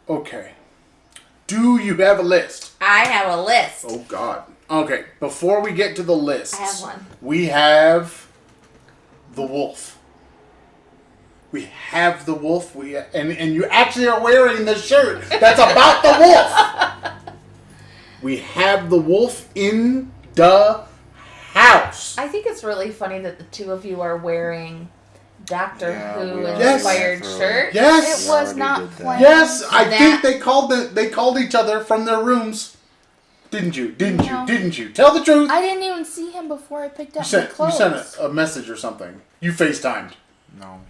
Okay. Do you have a list? I have a list. Oh, God. Okay, before we get to the list, I have one. we have the wolf. We have the wolf. And you actually are wearing the shirt that's about the wolf. We have the wolf in the house. I think it's really funny that the two of you are wearing Doctor Who Yes. inspired shirts. Yes. It was not planned. Yes, I think they called each other from their rooms. Didn't you? Didn't you? Tell the truth. I didn't even see him before I picked up You my clothes. sent a message or something. You FaceTimed. No.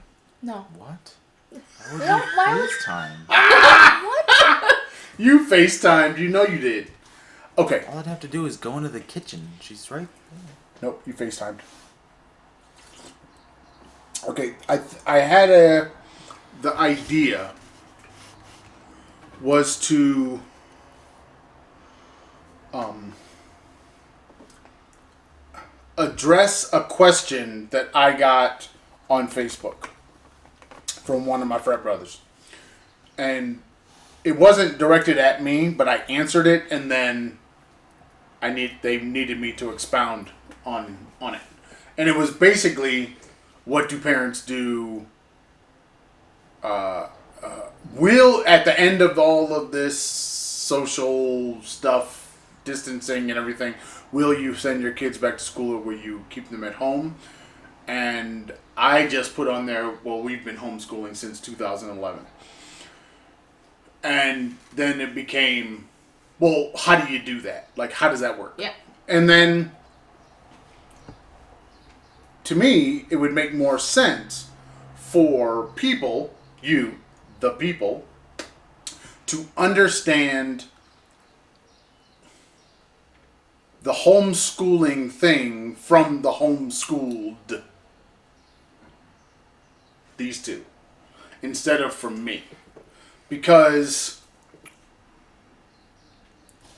What? Why was FaceTime? what? You FaceTimed. You know you did. Okay. All I'd have to do is go into the kitchen. She's right there. Nope, you FaceTimed. Okay, I had the idea was to address a question that I got on Facebook from one of my frat brothers. And it wasn't directed at me, but I answered it, and then they needed me to expound on it. And it was basically, what do parents do? Will, at the end of all of this social stuff, distancing and everything, will you send your kids back to school, or will you keep them at home? And I just put on there, well, we've been homeschooling since 2011. And then it became, well, how do you do that? Like, how does that work? Yeah. And then, to me, it would make more sense for people, the people, to understand the homeschooling thing from the homeschooled. These two. Instead of from me. Because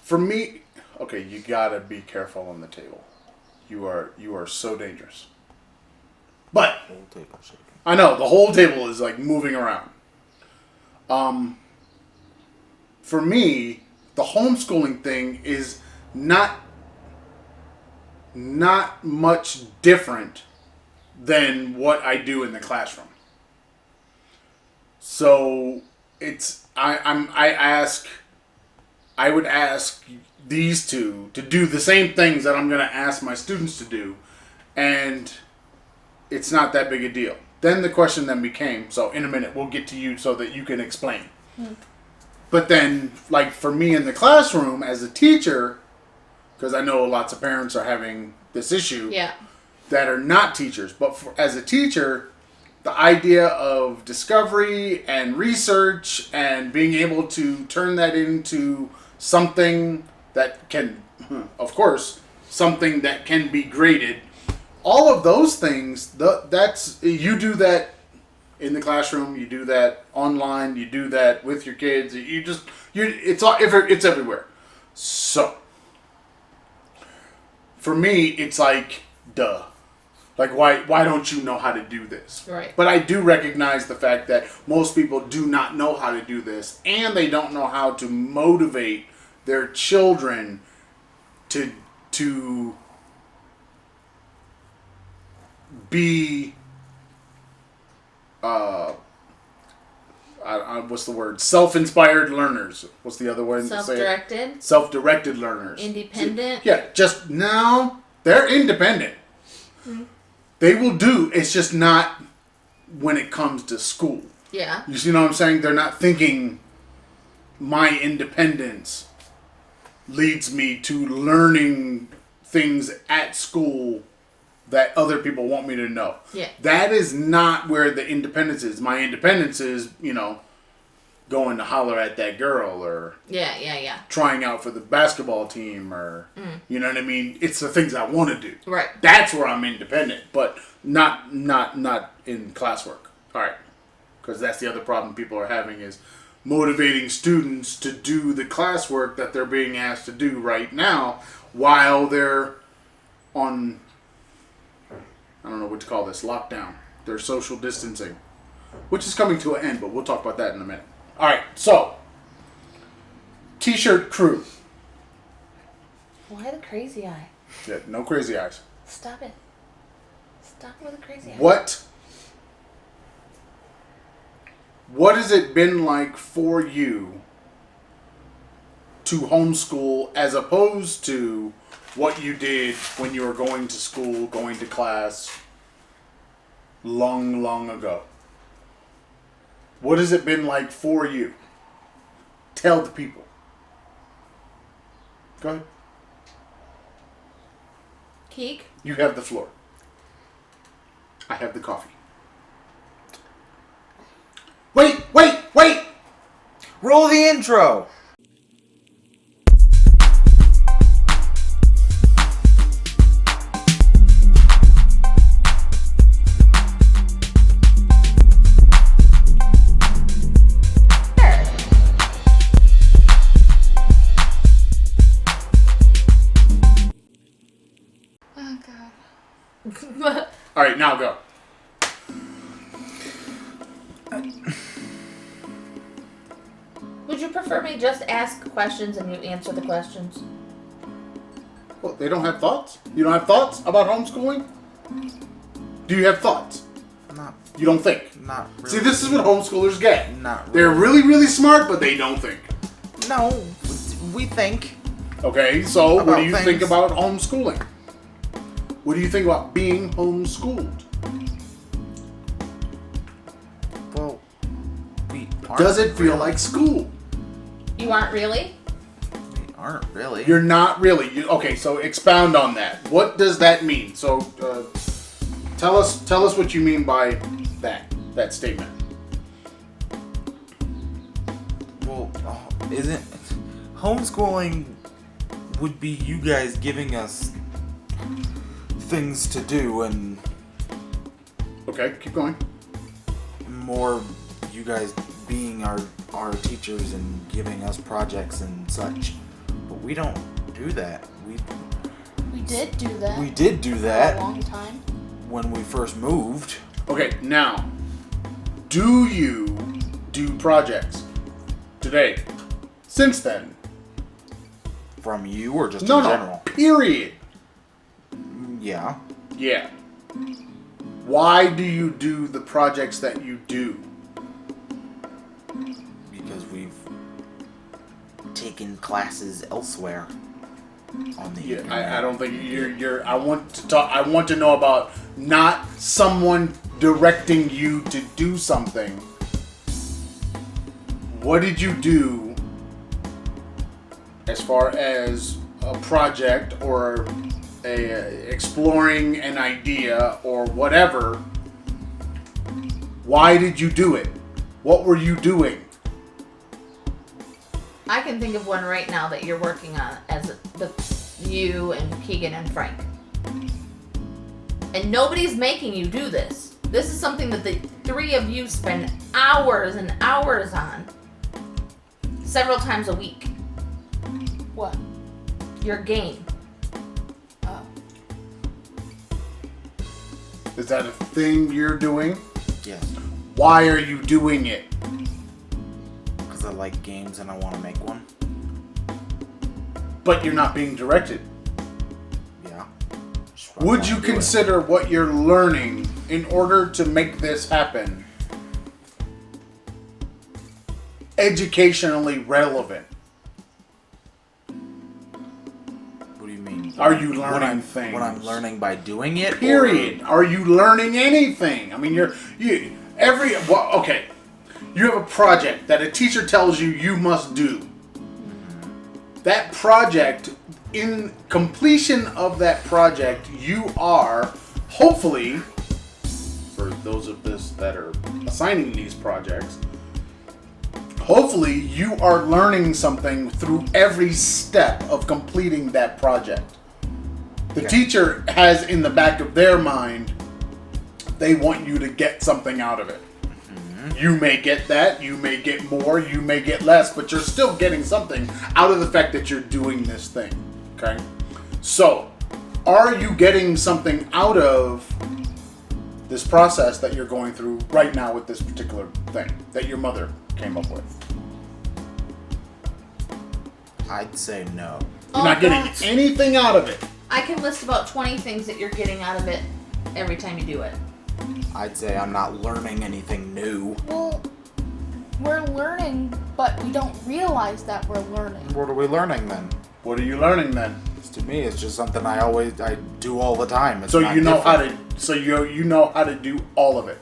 for me, okay, you gotta be careful on the table. You are so dangerous. But Whole table shaking. I know the whole table is like moving around. For me, the homeschooling thing is not much different than what I do in the classroom. So I would ask these two to do the same things that I'm going to ask my students to do, and it's not that big a deal. Then the question then became, so in a minute we'll get to you so that you can explain. But then, like for me in the classroom as a teacher, because I know lots of parents are having this issue that are not teachers, but as a teacher, the idea of discovery and research and being able to turn that into something that can, of course, something that can be graded. All of those things, that's you do that in the classroom, you do that online, you do that with your kids. It's everywhere. So for me, it's like, duh. Like, why don't you know how to do this? Right. But I do recognize the fact that most people do not know how to do this, and they don't know how to motivate their children to be, what's the word? Self-inspired learners. What's the other one to say it? Self-directed. Self-directed learners. Independent. Yeah, just now, they're independent. Mm-hmm. They will do. It's just not when it comes to school. Yeah. You see what I'm saying? They're not thinking my independence leads me to learning things at school that other people want me to know. Yeah. That is not where the independence is. My independence is, going to holler at that girl or trying out for the basketball team or, you know what I mean? It's the things I want to do. Right. That's where I'm independent, but not in classwork. All right. Because that's the other problem people are having is motivating students to do the classwork that they're being asked to do right now while they're on, I don't know what to call this, lockdown. They're social distancing, which is coming to an end, but we'll talk about that in a minute. All right, so T-shirt crew. Why the crazy eye? Yeah, no crazy eyes. Stop it. Stop with the crazy eye. What has it been like for you to homeschool as opposed to what you did when you were going to school, going to class long, long ago? What has it been like for you? Tell the people. Go ahead. Keek? You have the floor. I have the coffee. Wait! Roll the intro! Oh god. All right, now go. Would you prefer me just ask questions and you answer the questions? Well, they don't have thoughts? You don't have thoughts about homeschooling? Do you have thoughts? Not, You don't think? not really. See, this is what homeschoolers get. Not really. They're really, really smart, but they don't think. No, we think. Okay, so what About do you think things. about homeschooling? What do you think about being homeschooled? Well, we aren't. Does it feel really. like school? You aren't really? We aren't really. You're not really. Okay, so expound on that. What does that mean? So tell us what you mean by that statement. Well, isn't homeschooling would be you guys giving us things to do and Okay, keep going. more you guys being our teachers and giving us projects and such. But we don't do that. We did do that. We did do for a that long time. when we first moved. Okay, now, do you do projects today? Since then? From you or just No, in no. general? Period. Yeah. Yeah. Why do you do the projects that you do? Because we've taken classes elsewhere on the Yeah, internet. I don't think you're. I want to talk. I want to know about not someone directing you to do something. What did you do as far as a project or exploring an idea or whatever? Why did you do it? What were you doing? I can think of one right now that you're working on as you and Keegan and Frank. And nobody's making you do this. This is something that the three of you spend hours and hours on. Several times a week. What? Your game. Oh. Is that a thing you're doing? Yes. Why are you doing it? Because I like games and I want to make one. But you're not being directed. Yeah. Just what I Would wanna you do it. consider what you're learning in order to make this happen educationally relevant? What do you mean? Are you What learning things? What I'm learning by doing it? Period. Are you learning anything? I mean, okay. You have a project that a teacher tells you you must do. That project, in completion of that project, you are hopefully, for those of us that are assigning these projects, hopefully you are learning something through every step of completing that project. The teacher has in the back of their mind, they want you to get something out of it. You may get that, you may get more, you may get less, but you're still getting something out of the fact that you're doing this thing. Okay? So, are you getting something out of this process that you're going through right now with this particular thing that your mother came up with? I'd say no. You're not getting God. anything out of it. I can list about 20 things that you're getting out of it every time you do it. I'd say I'm not learning anything new. Well, we're learning, but we don't realize that we're learning. What are we learning then? What are you learning then? To me, it's just something I do all the time. It's So not you know different. how to. So you know how to do all of it,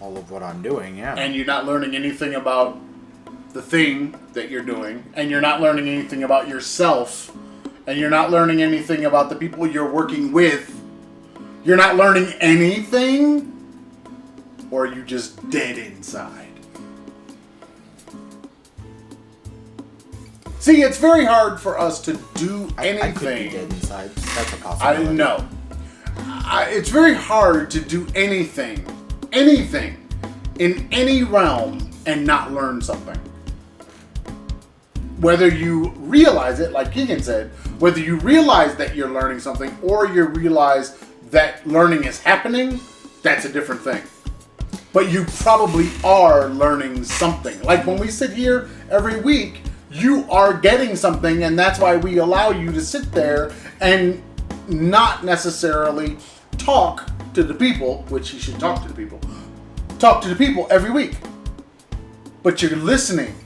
All of what I'm doing, yeah. and you're not learning anything about the thing that you're doing, and you're not learning anything about yourself, and you're not learning anything about the people you're working with. You're not learning anything, or are you just dead inside? See, it's very hard for us to do anything. I could be dead inside. That's a I possibility. didn't know. It's very hard to do anything in any realm and not learn something. Whether you realize it, like Keegan said, whether you realize that you're learning something or you realize that learning is happening, that's a different thing. But you probably are learning something. Like when we sit here every week, you are getting something, and that's why we allow you to sit there and not necessarily talk to the people, which you should talk to the people. Talk to the people every week. But you're listening.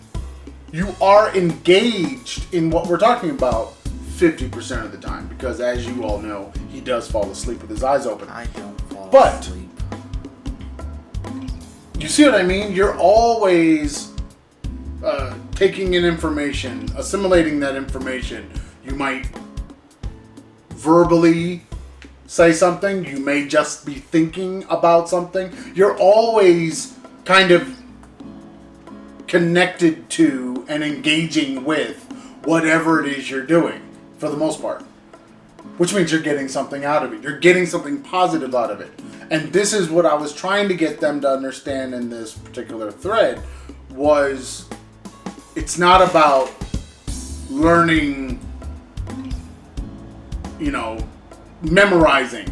You are engaged in what we're talking about 50% of the time, because as you all know, he does fall asleep with his eyes open. I don't fall But- asleep. You see what I mean? You're always taking in information, assimilating that information. You might verbally say something. You may just be thinking about something. You're always kind of connected to and engaging with whatever it is you're doing, for the most part. Which means you're getting something out of it. You're getting something positive out of it. And this is what I was trying to get them to understand in this particular thread was it's not about learning, memorizing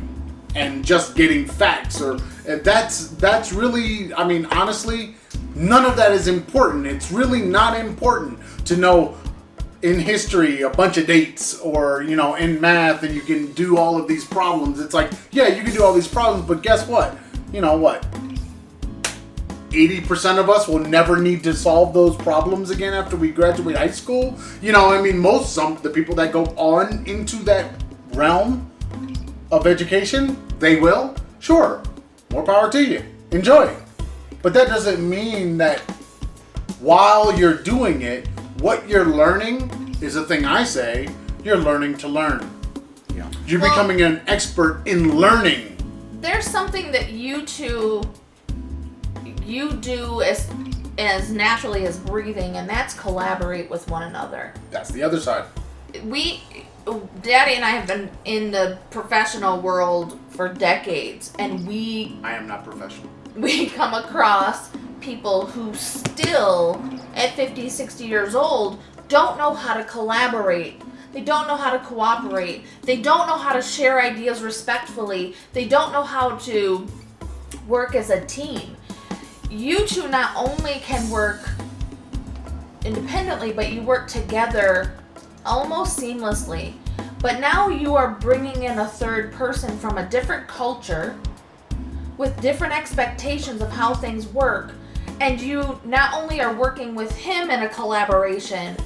and just getting facts, or that's really, I mean, honestly, none of that is important. It's really not important to know in history a bunch of dates, or in math, and you can do all of these problems. It's like, yeah, you can do all these problems, but guess what? 80% of us will never need to solve those problems again after we graduate high school. The people that go on into that realm of education, they will. Sure, more power to you. Enjoy. But that doesn't mean that while you're doing it, what you're learning is a thing I say, you're learning to learn. Yeah. You're Well- becoming an expert in learning. There's something that you do as naturally as breathing, and that's collaborate with one another. That's the other side. Daddy and I have been in the professional world for decades, and I am not professional. we come across people who still, at 50, 60 years old, don't know how to collaborate. They don't know how to cooperate. They don't know how to share ideas respectfully. They don't know how to work as a team. You two not only can work independently, but you work together almost seamlessly. But now you are bringing in a third person from a different culture with different expectations of how things work. And you not only are working with him in a collaboration,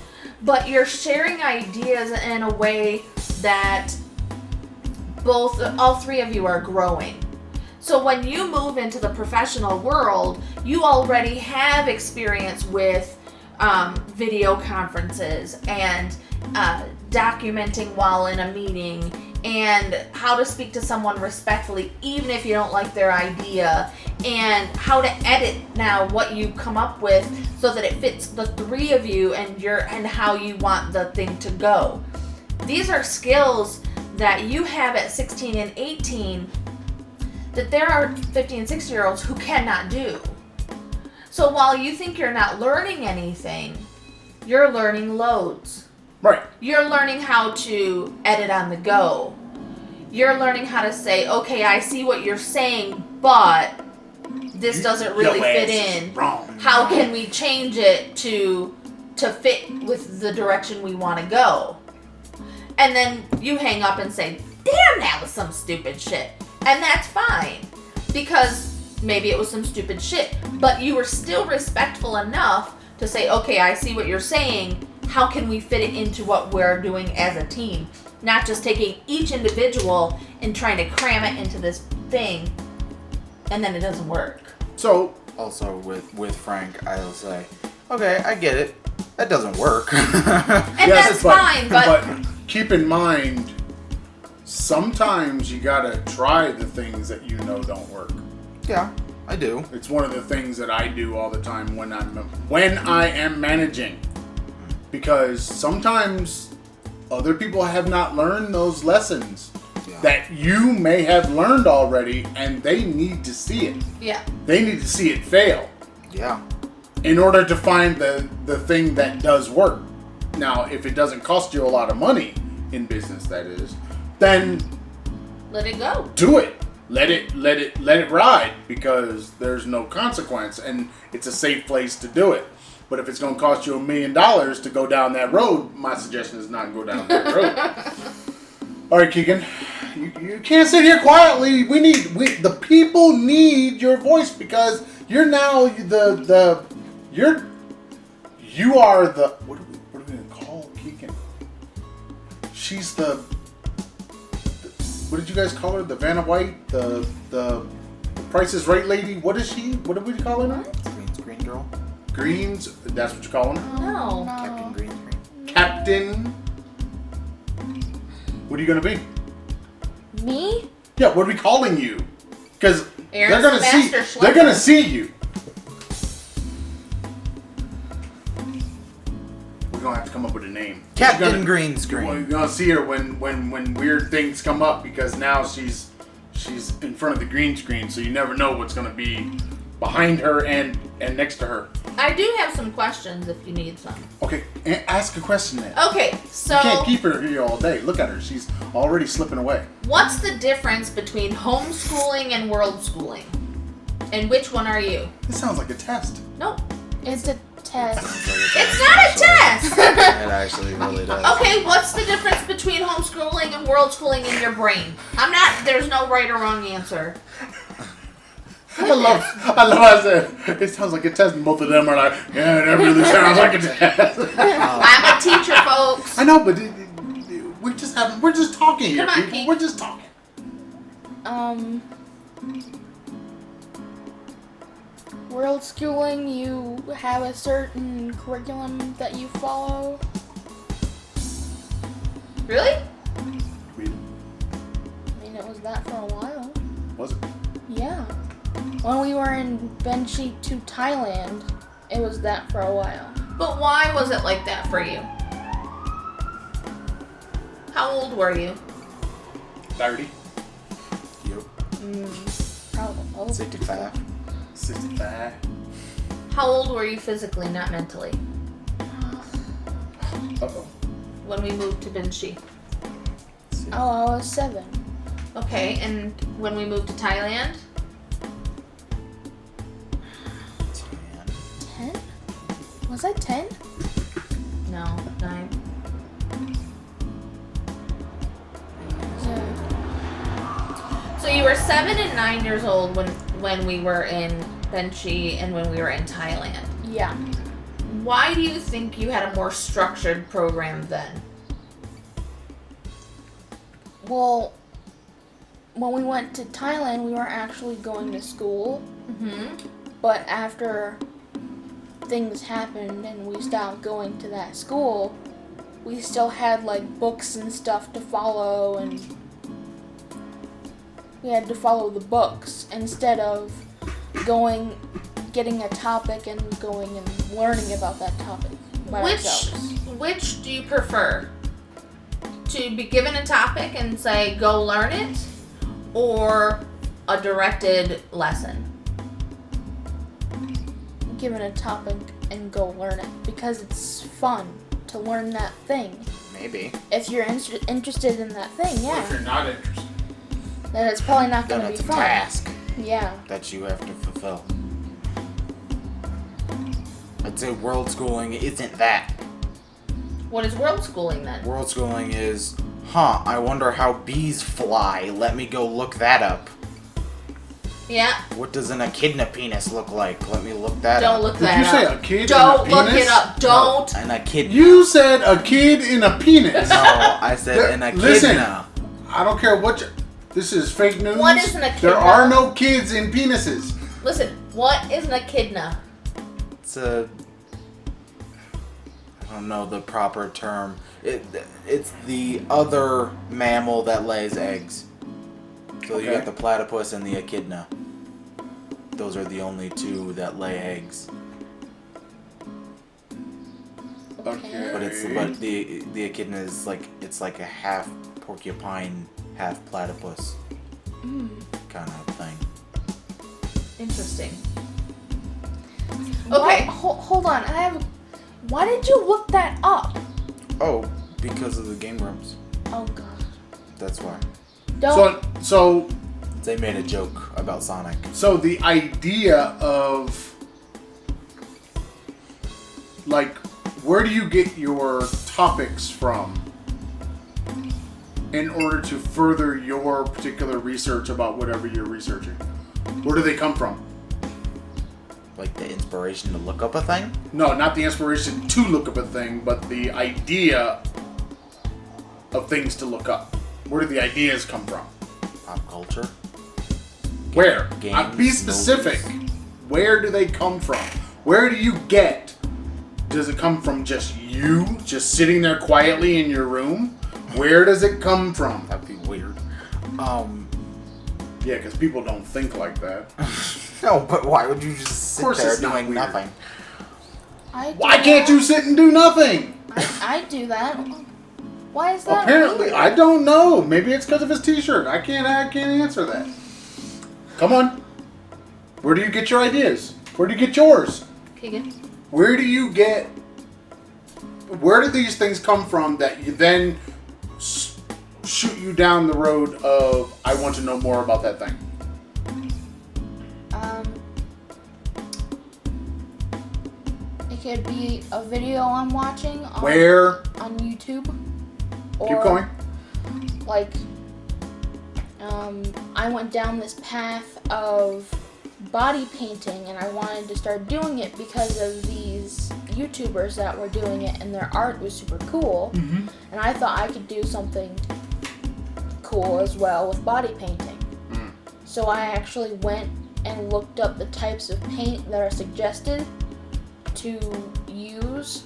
but you're sharing ideas in a way that all three of you are growing. So when you move into the professional world, you already have experience with video conferences and documenting while in a meeting, and how to speak to someone respectfully even if you don't like their idea, and how to edit now what you come up with so that it fits the three of you and how you want the thing to go. These are skills that you have at 16 and 18 that there are 50 and 60-year-olds who cannot do. So while you think you're not learning anything, you're learning loads. Right. You're learning how to edit on the go. You're learning how to say, okay, I see what you're saying, but this doesn't really Your fit ass is in. wrong. How can we change it to to fit with the direction we want to go. And then you hang up and say, damn, that was some stupid shit. And that's fine. Because maybe it was some stupid shit. But you were still respectful enough to say, okay, I see what you're saying. How can we fit it into what we're doing as a team? Not just taking each individual and trying to cram it into this thing. And then it doesn't work. So, also with Frank, I'll say, okay, I get it. That doesn't work. And that's fine, but keep in mind, sometimes you gotta try the things that you know don't work. Yeah, I do. It's one of the things that I do all the time when I am managing, because sometimes other people have not learned those lessons that you may have learned already, and they need to see it. Yeah. They need to see it fail. Yeah. In order to find the thing that does work. Now, if it doesn't cost you a lot of money in business, that is, then let it go. Do it. Let it ride, because there's no consequence and it's a safe place to do it. But if it's going to cost you $1 million to go down that road, my suggestion is not go down that road. All right, Keegan, you can't sit here quietly. The people need your voice, because you're now you are the what are we going to call Keegan? She's the what did you guys call her? The Vanna White, the Price is Right lady. What is she? What are we calling her? Green girl. Greens. That's what you're calling her. No. Captain Green. Captain. What are you gonna be? Me? Yeah. What are we calling you? Because they're Aaron's gonna the see. master They're gonna see you. We're gonna have to come up with a name. Captain Green Screen. You're gonna see her when weird things come up, because now she's in front of the green screen, so you never know what's gonna be behind her and next to her. I do have some questions if you need some. Okay, ask a question then. Okay, so You can't keep her here all day. Look at her; she's already slipping away. what's the difference between homeschooling and worldschooling? And which one are you? This sounds like a test. Nope. It's a test. It's not a test! It actually really does. Okay, what's the difference between homeschooling and worldschooling in your brain? There's no right or wrong answer. I love how I said, it sounds like a test, and both of them are like, yeah, that really sounds like a test. I'm a teacher, folks. I know, but we're just talking here, Come on, people. Keith. We're just talking. Worldschooling, you have a certain curriculum that you follow. Really? I mean, it was that for a while. Was it? Yeah. When we were in Benchi to Thailand, it was that for a while. But why was it like that for you? How old were you? 30, Yep. Probably. Oh, 65. 65. How old were you physically, not mentally, Uh-oh. when we moved to Binchi? I was 7. Okay, and when we moved to Thailand? 10? Was I 10? No, 9. Yeah. So you were 7 and 9 years old when we were in Benchi and when we were in Thailand. Yeah. Why do you think you had a more structured program then? Well, when we went to Thailand, we weren't actually going to school. Mm-hmm. But after things happened and we stopped going to that school, we still had like books and stuff to follow, and we had to follow the books instead of getting a topic and going and learning about that topic by ourselves. Which do you prefer? To be given a topic and say, go learn it, or a directed lesson? Given a topic and go learn it, because it's fun to learn that thing. Maybe. If you're interested in that thing, What if yeah, you're not interested? then it's probably not Then going to it's be a fun. task Yeah. that you have to fulfill. I'd say Worldschooling isn't that. What is Worldschooling then? Worldschooling is, I wonder how bees fly. Let me go look that up. Yeah. What does an echidna penis look like? Let me look that up. Don't look Did that you up. say a kid Don't in a look penis? it up. Don't. No, an echidna. You said a kid in a penis. No, I said an echidna. Listen, I don't care what this is fake news. What is an echidna? There are no kids in penises. Listen, what is an echidna? It's a... I don't know the proper term. It's the other mammal that lays eggs. So you Okay. got the platypus and the echidna. Those are the only two that lay eggs. Okay. But the echidna is like a half porcupine, half platypus kind of thing. Interesting. Why- Okay. hold on. Why did you look that up? Oh, because of the Game Grumps. Oh god. That's why. Don't. So They made a joke about Sonic. So the idea of, like, where do you get your topics from in order to further your particular research about whatever you're researching? Where do they come from? Like the inspiration to look up a thing? No, not the inspiration to look up a thing, but the idea of things to look up. Where do the ideas come from? Pop culture? Where? Games, Be specific. movies. Where do they come from? Where do you get? Does it come from just you, just sitting there quietly in your room? Where does it come from? That'd be weird. Yeah, because people don't think like that. No, but why would you just sit course there it's not doing weird. nothing? I do Why can't that. you sit and do nothing? I do that. Why is that? Apparently, weird? I don't know. Maybe it's because of his T-shirt. I can't answer that. Come on. Where do you get your ideas? Where do you get yours? Keegan. Where do you get? Where do these things come from that you then shoot you down the road of I want to know more about that thing? It could be a video I'm watching on, Where? on YouTube. Keep going. Like, I went down this path of body painting and I wanted to start doing it because of these YouTubers that were doing it and their art was super cool. Mm-hmm. And I thought I could do something cool as well with body painting. Mm. So I actually went and looked up the types of paint that are suggested to use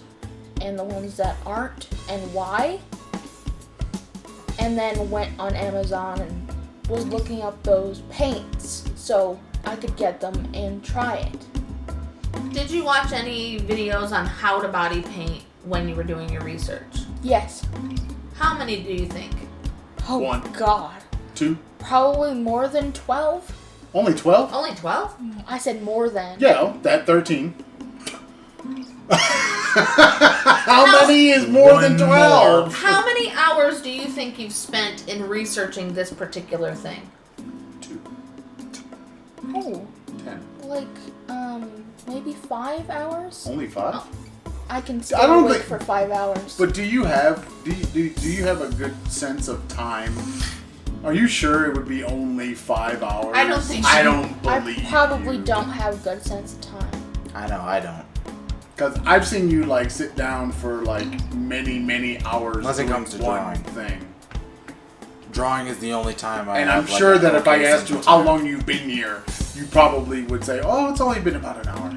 and the ones that aren't and why. And then went on Amazon and was looking up those paints so I could get them and try it. Did you watch any videos on how to body paint when you were doing your research? Yes. How many do you think? Oh 1, god. 2, Probably more than 12. only 12? Only 12? I said more than. Yeah, that 13. How many is more than One 12? How many hours do you think you've spent in researching this particular thing? 2, Oh, 10. like, maybe 5 hours? Only 5? I can stay I don't awake think- for 5 hours. But do you have a good sense of time? Are you sure it would be only 5 hours? I don't think I so. don't I believe probably you. don't have a good sense of time. I know, I don't. Because I've seen you like sit down for like many hours. Unless it doing comes to one drawing. thing. Drawing is the only time I And have, I'm like, sure a that if I okay asked you sense of how time. long you've been here, you probably would say, "Oh, it's only been about an hour."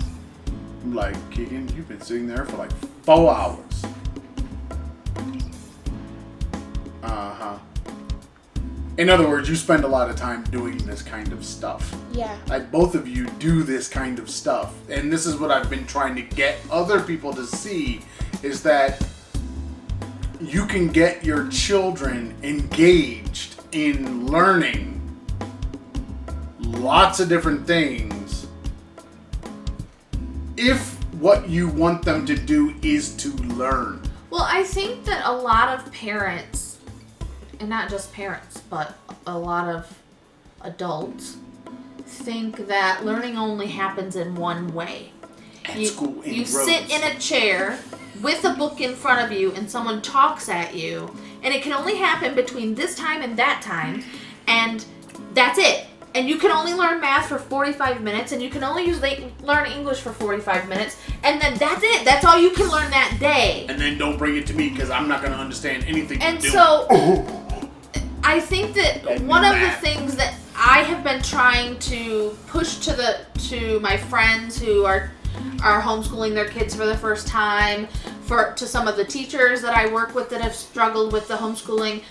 I'm like, Keegan, you've been sitting there for like 4 hours. Uh-huh. In other words, you spend a lot of time doing this kind of stuff. Yeah. Like, both of you do this kind of stuff. And this is what I've been trying to get other people to see, is that you can get your children engaged in learning lots of different things if what you want them to do is to learn. Well, I think that a lot of parents, and not just parents, but a lot of adults, think that learning only happens in one way. at school in You rows. sit in a chair with a book in front of you and someone talks at you, and it can only happen between this time and that time, and that's it. And you can only learn math for 45 minutes, and you can only learn English for 45 minutes, and then that's it. That's all you can learn that day. And then don't bring it to me because I'm not going to understand anything And you're so, doing. I think that And one of the math. things that I have been trying to push to my friends who are homeschooling their kids for the first time, to some of the teachers that I work with that have struggled with the homeschooling,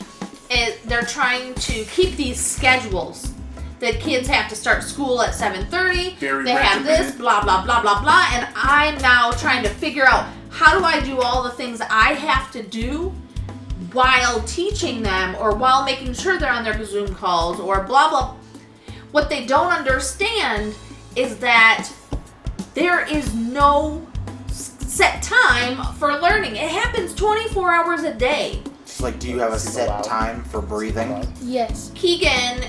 is they're trying to keep these schedules. That kids have to start school at 7:30. Very they have this, regimented. blah, blah, blah, blah, blah. And I'm now trying to figure out how do I do all the things I have to do while teaching them or while making sure they're on their Zoom calls or blah, blah. What they don't understand is that there is no set time for learning. It happens 24 hours a day. It's like, do you have a set time for breathing? Yes. Keegan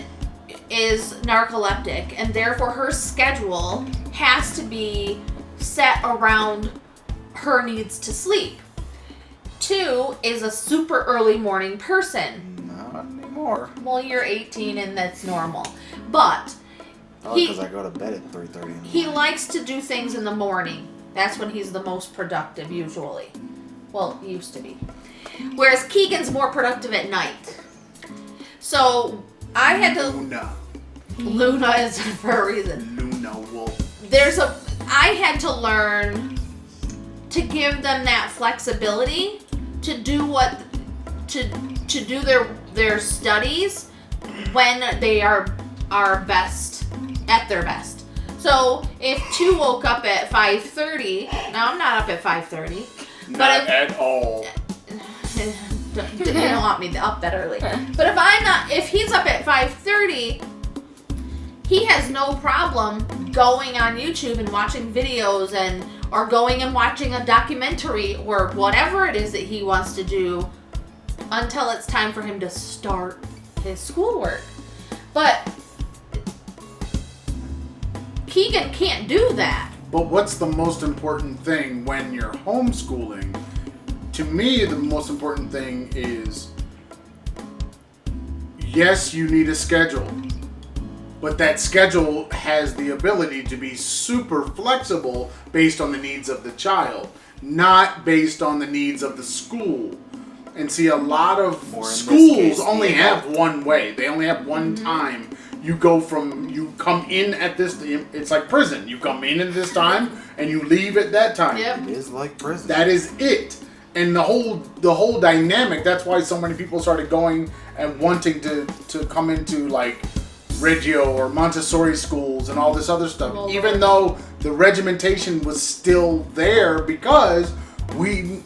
is narcoleptic, and therefore her schedule has to be set around her needs to sleep. 2 is a super early morning person. Not anymore. Well, you're 18 and that's normal. But Because I go to bed at 3:30 in the morning. he likes to do things in the morning. That's when he's the most productive, usually. Well, used to be. Whereas Keegan's more productive at night. So I had to... Luna is for a reason. Luna Wolf. I had to learn to give them that flexibility to do to do their studies when they are best at their best. So if 2 woke up at 5:30, now I'm not up at 5:30, Not at all. they don't want me up that early. But if he's up at 5:30, he has no problem going on YouTube and watching videos or going and watching a documentary or whatever it is that he wants to do until it's time for him to start his schoolwork. But Keegan can't do that. But what's the most important thing when you're homeschooling? To me, the most important thing is, yes, you need a schedule. But that schedule has the ability to be super flexible based on the needs of the child, not based on the needs of the school. And see, a lot of Or in this schools case, only the have adult. one way. They only have one time. You come in at this, it's like prison. You come in at this time and you leave at that time. Yep. It is like prison. That is it. And the whole dynamic, that's why so many people started going and wanting to come into like Reggio or Montessori schools and all this other stuff. Well, even though the regimentation was still there, because we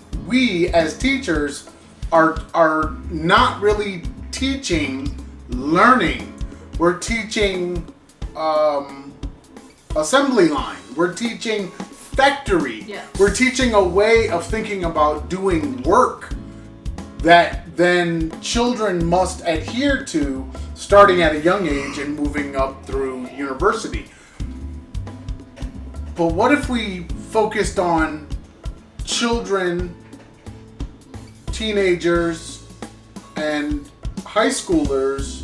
as teachers are not really teaching learning. We're teaching assembly line. We're teaching factory. Yeah. We're teaching a way of thinking about doing work that then children must adhere to starting at a young age and moving up through university. But what if we focused on children, teenagers, and high schoolers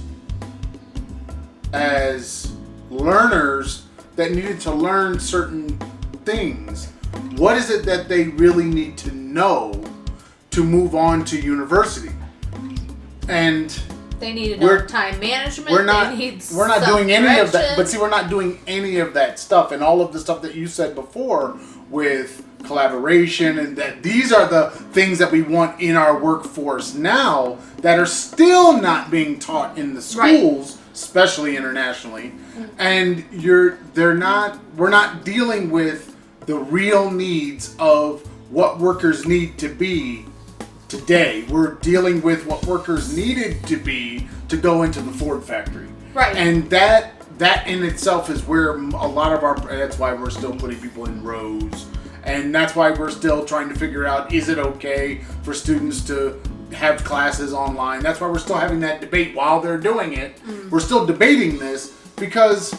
as learners that needed to learn certain things? What is it that they really need to know to move on to university? And They need to know We're- time management. we're not They need doing any of that. self-direction. But see, we're not doing any of that stuff, and all of the stuff that you said before with collaboration, and that these are the things that we want in our workforce now that are still not being taught in the schools, especially internationally. And we're not dealing with the real needs of what workers need to be today. We're dealing with what workers needed to be to go into the Ford factory. Right. And that in itself is where a lot of that's why we're still putting people in rows. And that's why we're still trying to figure out, is it okay for students to have classes online? That's why we're still having that debate while they're doing it. We're still debating this because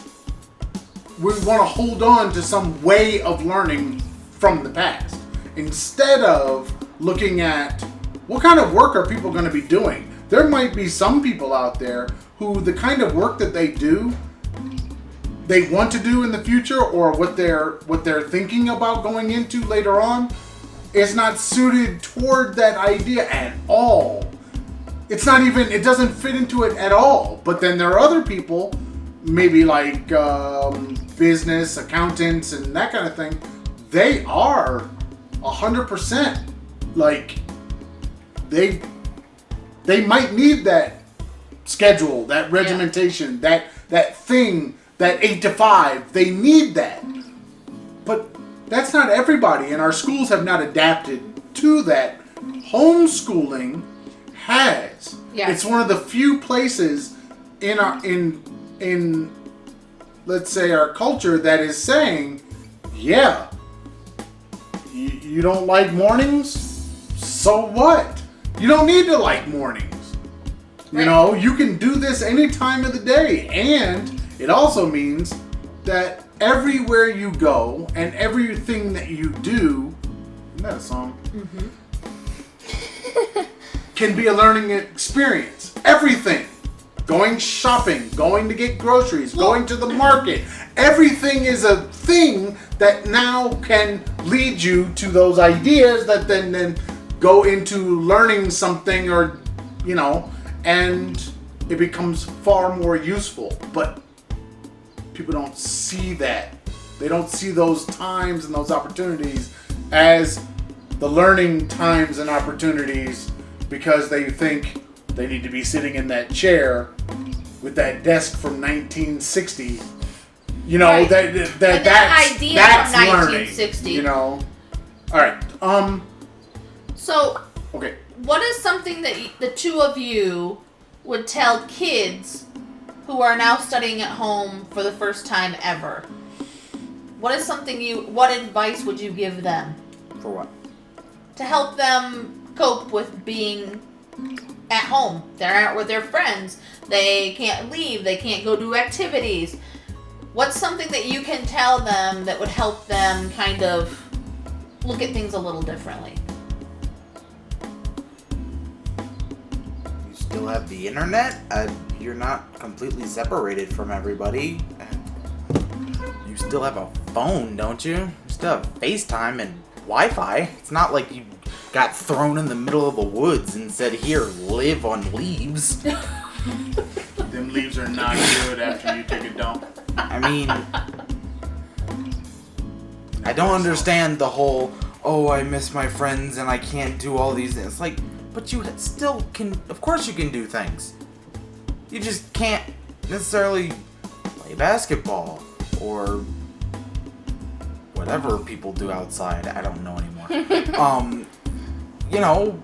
we want to hold on to some way of learning from the past. Instead of looking at what kind of work are people going to be doing. There might be some people out there who the kind of work that they do, they want to do in the future, or what they're thinking about going into later on, is not suited toward that idea at all. It's not even, it doesn't fit into it at all. But then there are other people, maybe like business, accountants, and that kind of thing. They are 100% like, they might need that schedule, that regimentation, that thing, that 8 to 5. They need that. But that's not everybody, and our schools have not adapted to that. Homeschooling has. Yes. It's one of the few places in our in let's say our culture that is saying, yeah, you don't like mornings? So what? You don't need to like mornings. You know, you can do this any time of the day. And it also means that everywhere you go and everything that you do, isn't that a song? Can be a learning experience. Everything. Going shopping, going to get groceries, going to the market. Everything is a thing that now can lead you to those ideas that then go into learning something, or, you know, and it becomes far more useful. But people don't see that. They don't see those times and those opportunities as the learning times and opportunities, because they think they need to be sitting in that chair with that desk from 1960. You know, Right. that's idea that's from learning. 1960. You know. All right. So, Okay. what is something that the two of you would tell kids who are now studying at home for the first time ever? What advice would you give them For what? to help them cope with being at home? They're out with their friends. They can't leave. They can't go do activities. What's something that you can tell them that would help them kind of look at things a little differently? You still have the internet. You're not completely separated from everybody. You still have a phone, don't you? You still have FaceTime and Wi-Fi. It's not like you got thrown in the middle of the woods and said, "Here, live on leaves." Them leaves are not good after you take a dump. I mean, I don't understand the whole, "Oh, I miss my friends and I can't do all these things." It's like, but you still can, of course you can do things. You just can't necessarily play basketball or whatever people do outside. I don't know anymore. You know,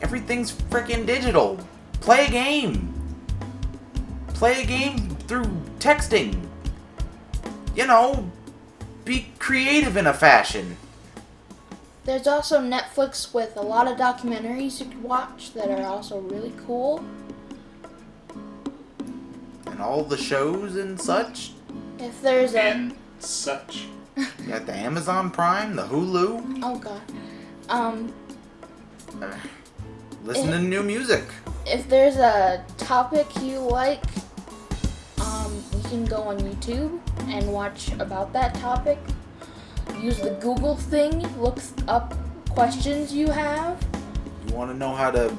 everything's freaking digital. Play a game. Play a game through texting. You know, be creative in a fashion. There's also Netflix with a lot of documentaries you could watch that are also really cool. And all the shows and such. If there's a... And such. You got the Amazon Prime, the Hulu. Oh, God. Listen to new music. If there's a topic you like, you can go on YouTube and watch about that topic. Use the Google thing, look up questions you have. You want to know how to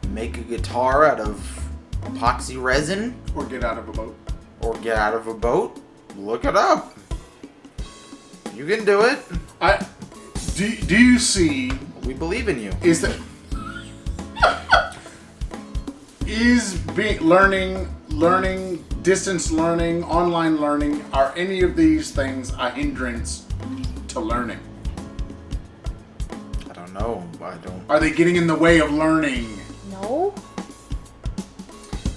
make a guitar out of epoxy resin? Or get out of a boat. Or get out of a boat? Look it up. You can do it. Do you see? We believe in you. Is that learning, distance learning, online learning, are any of these things a hindrance to learning? I don't know. I don't. Are they getting in the way of learning? No?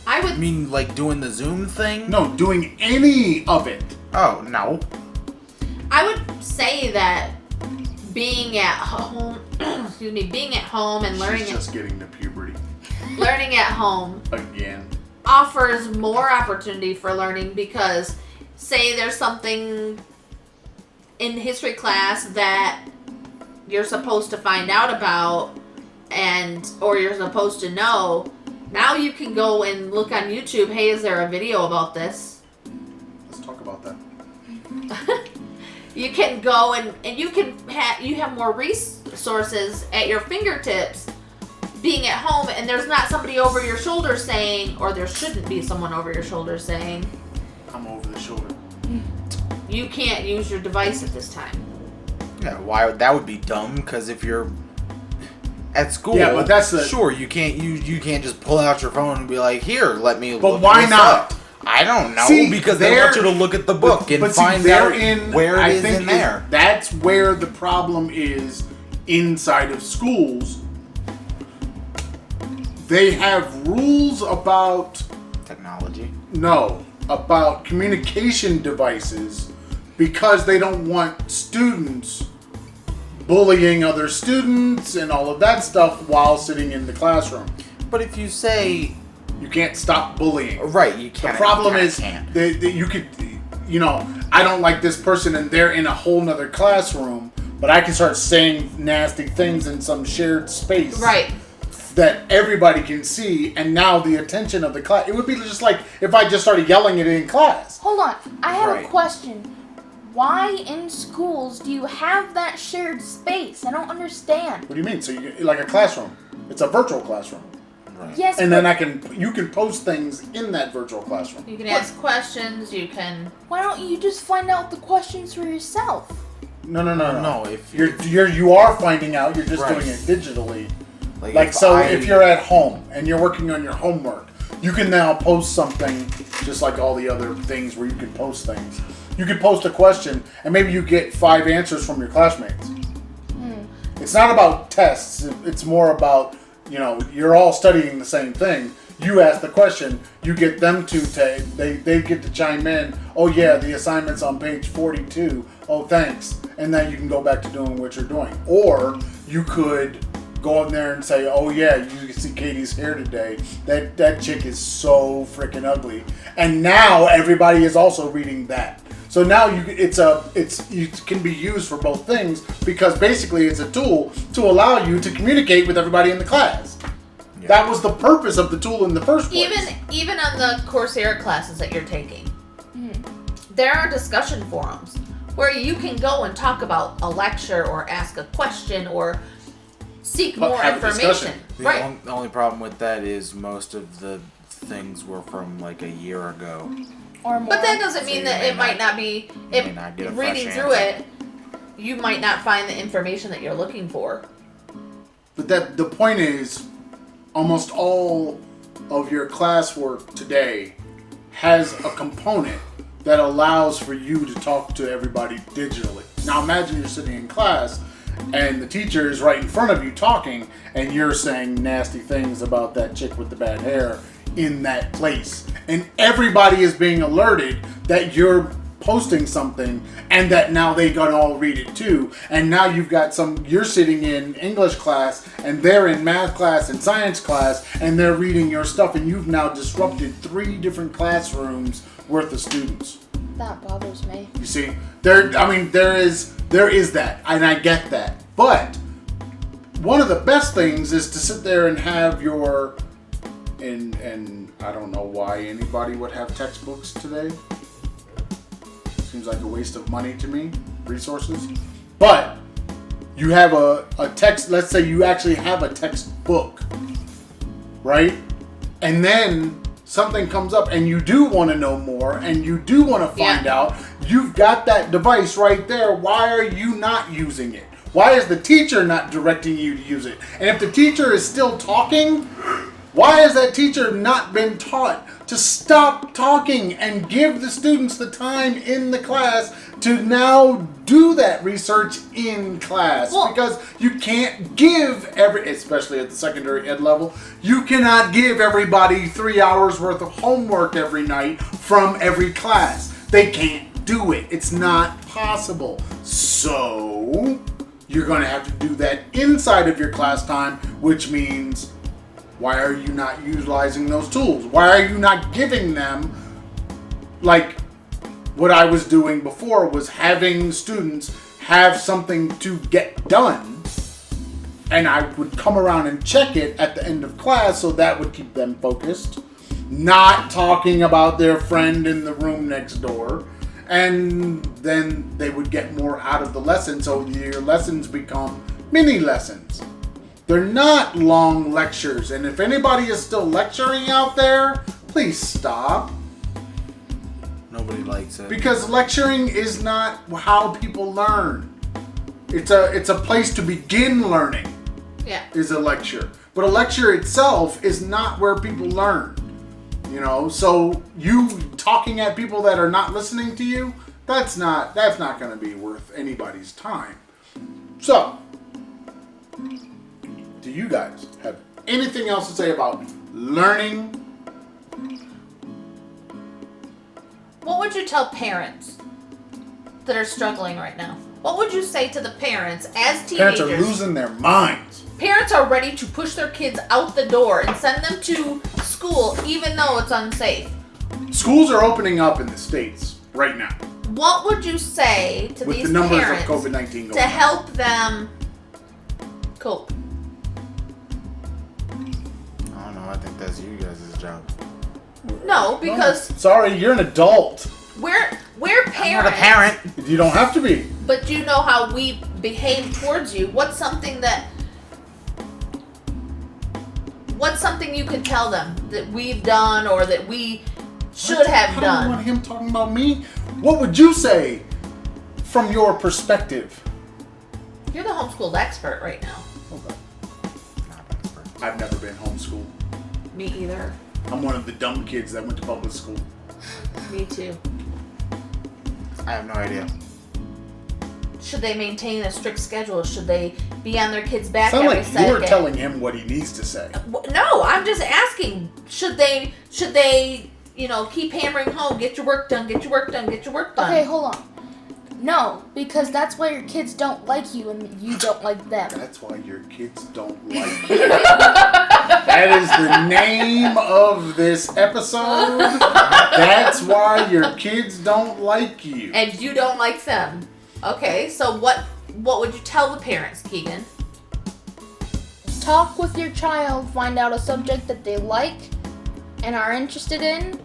I You would mean like doing the Zoom thing? No, doing any of it. Oh, no. say that being at home, being at home and learning She's just getting to puberty learning at home again. offers more opportunity for learning, because say there's something in history class that you're supposed to find out about or you're supposed to know, now you can go and look on YouTube, hey, is there a video about this? Let's talk about that. You can go and you have more resources at your fingertips being at home, and there's not somebody over your shoulder saying, or there shouldn't be someone over your shoulder saying, I'm over the shoulder. you can't use your device at this time. Yeah, why? That would be dumb, because if you're at school, yeah, but that's sure, you can't just pull out your phone and be like, here, let me. But why not? Up. I don't know, See, because they want you to look at the book and find out where it is in there. That's where the problem is inside of schools. They have rules about technology. No, about communication devices because they don't want students bullying other students and all of that stuff while sitting in the classroom. But if you say you can't stop bullying, right? You can't. The problem is you could, I don't like this person and they're in a whole nother classroom, but I can start saying nasty things in some shared space, right? That everybody can see, and now the attention of the class. It would be just like if I just started yelling it in class. Hold on, I have a question. Why in schools do you have that shared space? I don't understand. What do you mean? So like a classroom? It's a virtual classroom. Right. Yes, and then you can post things in that virtual classroom. You can ask questions. You can. Why don't you just find out the questions for yourself? No. If you are finding out, you're just doing it digitally. If you're at home and you're working on your homework, you can now post something just like all the other things where you can post things. You can post a question and maybe you get 5 answers from your classmates. It's not about tests. It's more about, you're all studying the same thing. You ask the question, you get them to they get to chime in. Oh yeah, the assignment's on page 42. Oh, thanks. And then you can go back to doing what you're doing. Or you could go in there and say, oh yeah, you can see Katie's hair today. That chick is so freaking ugly. And now everybody is also reading that. So now it can be used for both things because basically it's a tool to allow you to communicate with everybody in the class. Yeah. That was the purpose of the tool in the first place. Even on the Coursera classes that you're taking, there are discussion forums where you can go and talk about a lecture or ask a question or seek more information. The only problem with that is most of the things were from like a year ago. Or more. But that doesn't mean that it might not be. Reading through it, you might not find the information that you're looking for. But the point is, almost all of your classwork today has a component that allows for you to talk to everybody digitally. Now imagine you're sitting in class and the teacher is right in front of you talking and you're saying nasty things about that chick with the bad hair in that place. And everybody is being alerted that you're posting something and that now they gonna all read it too. And now you're sitting in English class and they're in math class and science class and they're reading your stuff and you've now disrupted 3 different classrooms worth of students. That bothers me. You see, there is that, and I get that. But one of the best things is to sit there and have your and I don't know why anybody would have textbooks today. Seems like a waste of money to me, resources. But you have a text, let's say you actually have a textbook, right? And then something comes up and you do want to know more and you do want to find out. You've got that device right there. Why are you not using it? Why is the teacher not directing you to use it? And if the teacher is still talking, why has that teacher not been taught to stop talking and give the students the time in the class to now do that research in class? Because you can't give especially at the secondary ed level, you cannot give everybody 3 hours worth of homework every night from every class. They can't do it. It's not possible. So you're going to have to do that inside of your class time, which means why are you not utilizing those tools? Why are you not giving them, what I was doing before was having students have something to get done, and I would come around and check it at the end of class, so that would keep them focused, not talking about their friend in the room next door, and then they would get more out of the lesson, so your lessons become mini lessons. They're not long lectures, and if anybody is still lecturing out there, please stop. Nobody likes it. Because lecturing is not how people learn. It's a place to begin learning. Yeah. Is a lecture. But a lecture itself is not where people learn. You know, so you talking at people that are not listening to you, that's not going to be worth anybody's time. So, do you guys have anything else to say about learning? What would you tell parents that are struggling right now? What would you say to the parents as teenagers? Parents are losing their minds. Parents are ready to push their kids out the door and send them to school even though it's unsafe. Schools are opening up in the States right now. What would you say to with these the numbers parents of COVID-19 going to help them cope? I don't know. I think that's you guys' job. No, because sorry, you're an adult. we're parents. I'm not a parent. You don't have to be. But you know how we behave towards you. What's something you could tell them that we've done or that we should have I done? don't want him talking about me. What would you say from your perspective? You're the homeschooled expert right now. Okay. I've never been homeschooled. Me either. I'm one of the dumb kids that went to public school. Me too. I have no idea. Should they maintain a strict schedule? Should they be on their kids' back Sound every like second? you're telling him what he needs to say. No, I'm just asking. Should they, keep hammering home, get your work done, get your work done, get your work done? Okay, hold on. No, because that's why your kids don't like you and you don't like them. That's why your kids don't like you. That is the name of this episode. That's why your kids don't like you. And you don't like them. Okay, so what would you tell the parents, Keegan? Talk with your child, find out a subject that they like and are interested in.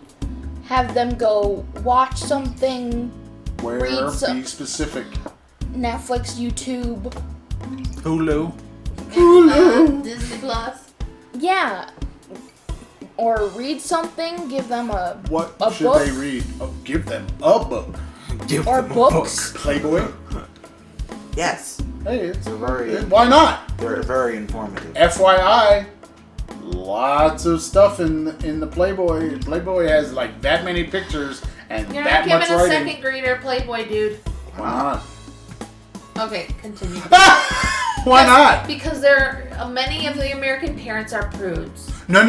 Have them go watch something. Where? Be specific. Netflix, YouTube. Hulu. Disney Plus. Yeah. Or read something, give them a What a should book. they read? Oh, give them a book. Give Or them a books. book. Playboy? Yes. Hey, it's They're very. why not? They're very informative. FYI, lots of stuff in the Playboy. Playboy has like that many pictures and You're that not much giving a writing. second grader Playboy, dude. Why not? Okay, continue. Why not? Because many of the American parents are prudes. No.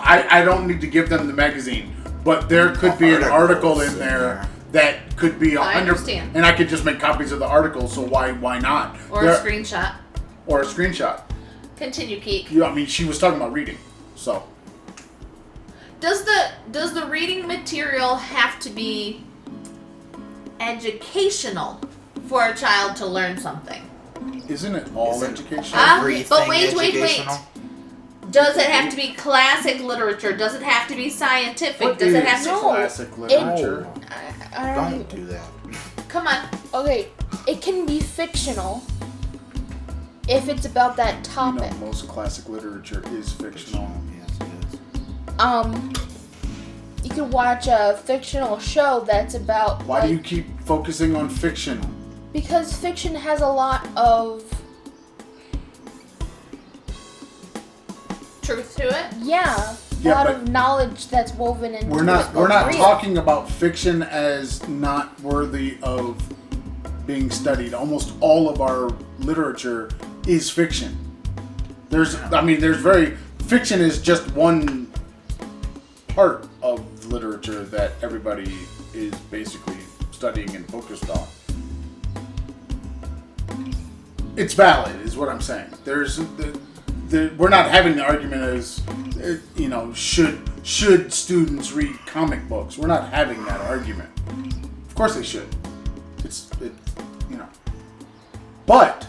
I don't need to give them the magazine, but there could be an article in there that could be 100. I understand. And I could just make copies of the article. So why not? Or a screenshot. Or a screenshot. Continue, Keek. I mean, she was talking about reading, so. Does the reading material have to be educational for a child to learn something? Isn't it all Isn't educational? everything But wait. educational? Does it have to be classic literature? Does it have to be scientific? What Does it is have to? No. classic literature? I don't Don't do that. Come on. Okay, it can be fictional if it's about that You topic. know, most classic literature is fictional. Yes, yes. You could watch a fictional show that's about Why do you keep focusing on fiction? because fiction has a lot of Truth to it. a Yeah, lot but of knowledge that's woven into We're it. not Real. talking about fiction as not worthy of being studied. Almost all of our literature is fiction. Fiction is just one part of literature that everybody is basically studying and focused on. It's valid, is what I'm saying. We're not having the argument as, should students read comic books? We're not having that argument. Of course they should. But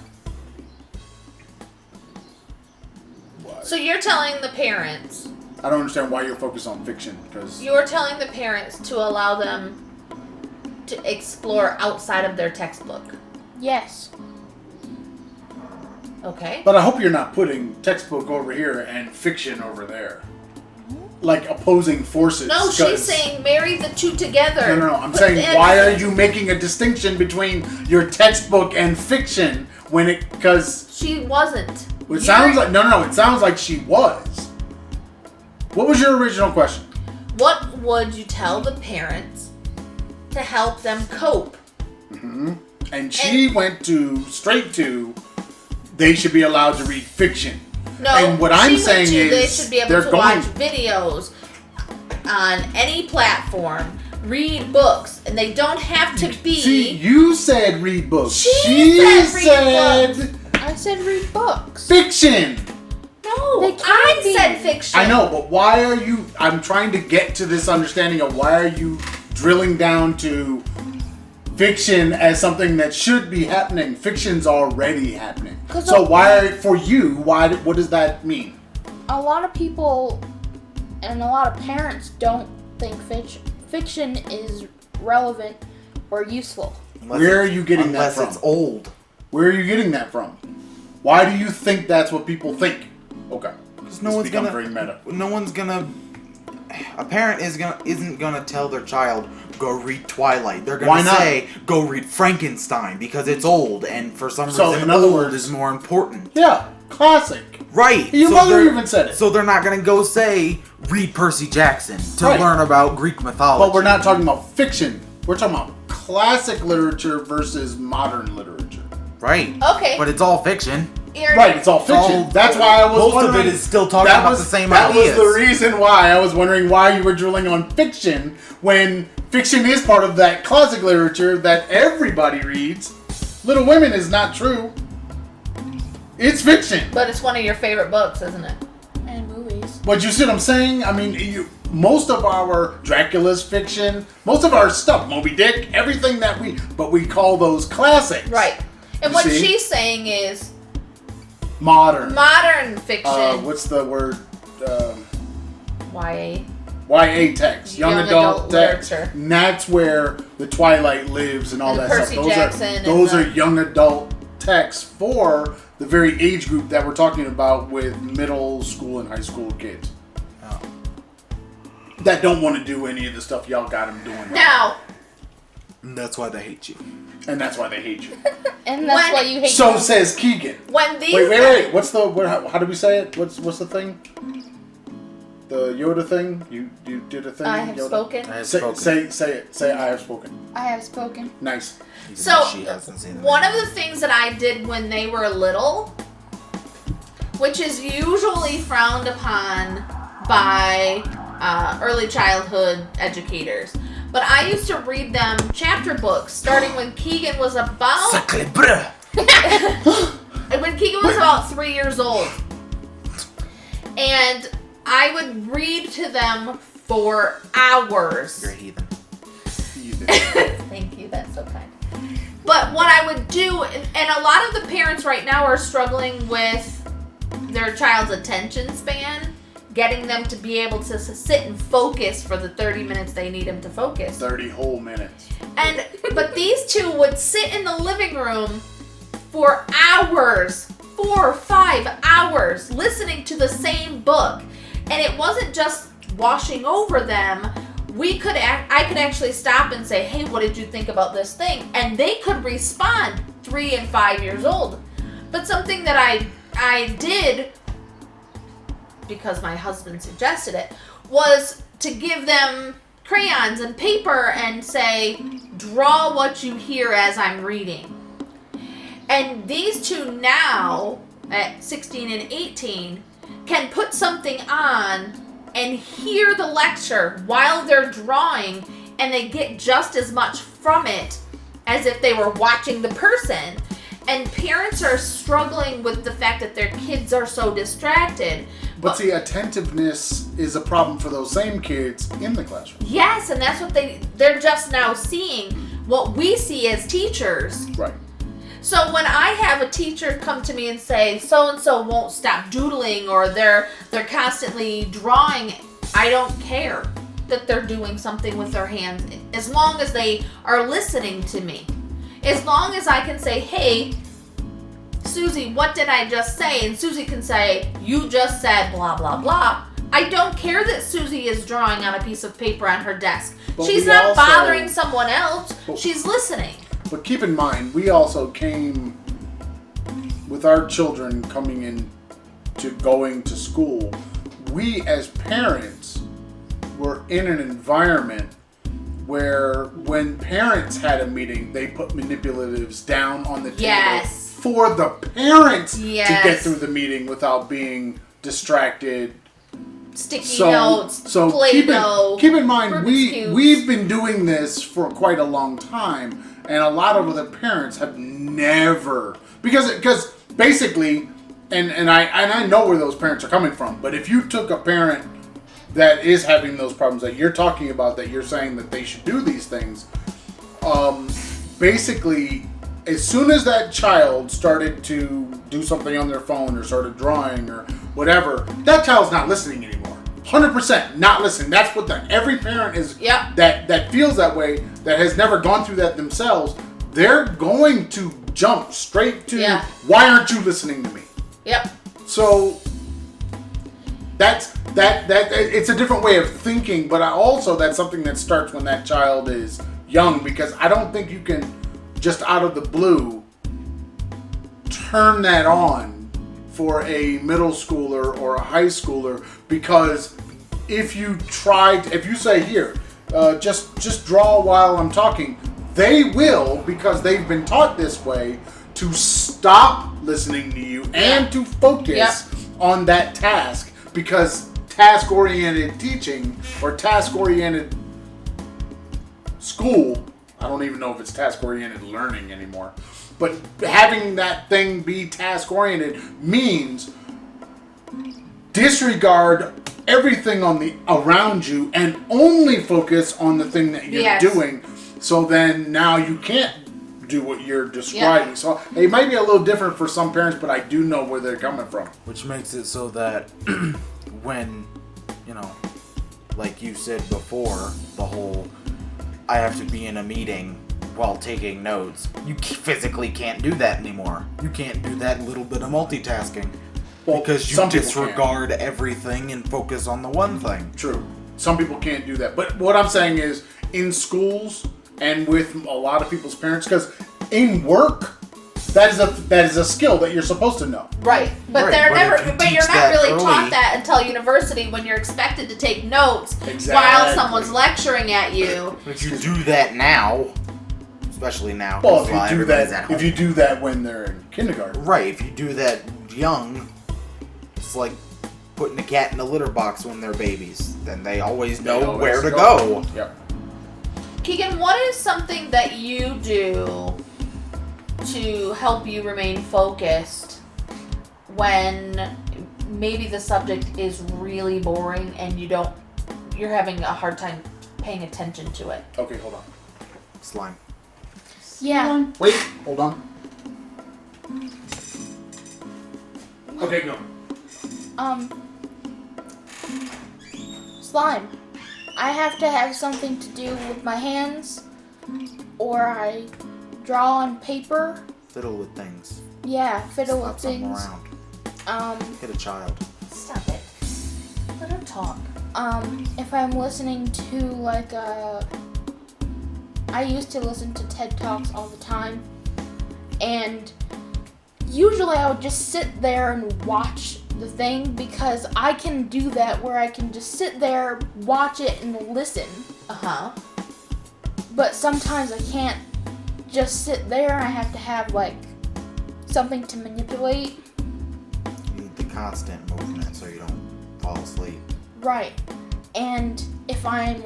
So you're telling the parents. I don't understand why you're focused on fiction, because You're telling the parents to allow them to explore outside of their textbook. Yes. Okay. But I hope you're not putting textbook over here and fiction over there. Like opposing forces. No, she's saying marry the two together. No. I'm saying, why are you making a distinction between your textbook and fiction because she wasn't. it sounds like it sounds like she was. What was your original question? What would you tell the parents to help them cope? Mm-hmm. And she went straight to they should be allowed to read fiction. No, and what I'm saying is they should be able to watch videos on any platform, read books, and they don't have to be. See, you said read books. She said read books. I said read books. Fiction. No, They can't I be. said fiction. I know, but why are you? I'm trying to get to this understanding of why are you drilling down to fiction as something that should be happening. Fiction's already happening. So what does that mean? A lot of people and a lot of parents don't think fiction is relevant or useful. Where are you getting that from? Unless it's old. Where are you getting that from? Why do you think that's what people think? Okay. Because very meta. A parent isn't gonna tell their child, go read Twilight. They're Why gonna not? say, go read Frankenstein because it's old, and for some So, reason, in other old words- is more important. Yeah, classic. Right. Your mother even said it. So they're not gonna go say, read Percy Jackson to Right. learn about Greek mythology. But we're not talking about fiction. We're talking about classic literature versus modern literature. Right. Okay. But it's all fiction. Right, it's all fiction. That's why I was most wondering. of it is still talking about the same that ideas. was the reason why I was wondering why you were drilling on fiction when fiction is part of that classic literature that everybody reads. Little Women is not true. It's fiction. But it's one of your favorite books, isn't it? And movies. But you see what I'm saying? I mean, most of our Dracula's fiction, most of our stuff, Moby Dick, everything that we call those classics. Right. And You what see? she's saying is Modern. modern fiction. What's the word? YA. YA text, young adult text. literature. And that's where the Twilight lives and all And that Percy stuff. Jackson Those and are young adult texts for the very age group that we're talking about with middle school and high school kids. Oh. That don't want to do any of the stuff y'all got them doing. Now, And that's why they hate you. And that's why they hate you. And that's When- why you hate So them. says Keegan. when these Wait. What's how do we say it? What's the thing? The Yoda thing? You did a thing? I have Yoda? spoken. I have Say spoken. it. Say I have spoken. I have spoken. Nice. Even So, though she hasn't seen one them. of the things that I did when they were little, which is usually frowned upon by early childhood educators, but I used to read them chapter books starting when Keegan was about Sacre bleu. when Keegan was about 3 years old. And I would read to them for hours. You're a heathen. Thank you, that's so kind. But what I would do, and a lot of the parents right now are struggling with their child's attention span, getting them to be able to sit and focus for the 30 minutes they need them to focus. 30 whole minutes. But these two would sit in the living room for hours, 4 or 5 hours, listening to the same book. And it wasn't just washing over them. I could actually stop and say, hey, what did you think about this thing? And they could respond, 3 and 5 years old. But something that I did, because my husband suggested it, was to give them crayons and paper and say, draw what you hear as I'm reading. And these two now, at 16 and 18, can put something on and hear the lecture while they're drawing, and they get just as much from it as if they were watching the person. And parents are struggling with the fact that their kids are so distracted. But see, attentiveness is a problem for those same kids in the classroom. Yes, and that's what they're just now seeing. what we see as teachers. Right. So when I have a teacher come to me and say so and so won't stop doodling or they're constantly drawing, I don't care that they're doing something with their hands as long as they are listening to me. As long as I can say, "Hey, Susie, what did I just say?" And Susie can say, "You just said blah blah blah." I don't care that Susie is drawing on a piece of paper on her desk. But She's we not also- bothering someone else. She's listening. But keep in mind, we also came with our children coming in to going to school. We as parents were in an environment where when parents had a meeting, they put manipulatives down on the table Yes. for the parents to Yes. get through the meeting without being distracted. Sticky notes, So Play-Doh, keep in mind, Rubik's Cubes. we've been doing this for quite a long time, and a lot of other parents have never because basically, and I know where those parents are coming from. But if you took a parent that is having those problems that you're talking about, that you're saying that they should do these things, basically, as soon as that child started to do something on their phone or started drawing or whatever, that child's not listening anymore. 100% not listening. That's what every parent is. Yep. That feels that way, that has never gone through that themselves. They're going to jump straight to, Yeah. "Why aren't you listening to me?" Yep. So that it's a different way of thinking, but also that's something that starts when that child is young, because I don't think you can just out of the blue turn that on for a middle schooler or a high schooler, because if you say, "Here, just draw while I'm talking," they will, because they've been taught this way, to stop listening to you and to focus on that task, because task-oriented teaching or task-oriented school, I don't even know if it's task-oriented learning anymore, but having that thing be task-oriented means disregard everything around you and only focus on the thing that you're doing. So then now you can't do what you're describing. So it might be a little different for some parents, but I do know where they're coming from. Which makes it so that when, like you said before, the whole I have to be in a meeting while taking notes, you physically can't do that anymore. You can't do that little bit of multitasking. Well, Because you some people disregard everything and focus on the one thing. True. Some people can't do that. But what I'm saying is, in schools and with a lot of people's parents, because in work, that is a skill that you're supposed to know. Right, but Right, they're but never. if you But you're teach not that really early- taught that until university, when you're expected to take notes while Exactly. someone's lecturing at you. If you do that now, especially now, Well, while if you do everybody's that, at home. if you do that when they're in kindergarten, Right, if you do that young, it's like putting a cat in a litter box when they're babies. Then they always know they always where to go. Yep. Keegan, what is something that you do to help you remain focused when maybe the subject is really boring and you're having a hard time paying attention to it? Okay, hold on. Slime. Yeah. Wait, hold on. Okay, go. Slime. I have to have something to do with my hands, or I draw on paper. Fiddle with things. Yeah, fiddle with Slap something things. around. Hit a child. Stop it. Let her talk. If I'm listening to I used to listen to TED Talks all the time, and usually I would just sit there and watch the thing, because I can do that where I can just sit there, watch it, and listen. Uh-huh. But sometimes I can't just sit there. I have to have something to manipulate. You need the constant movement so you don't fall asleep. Right. And if I'm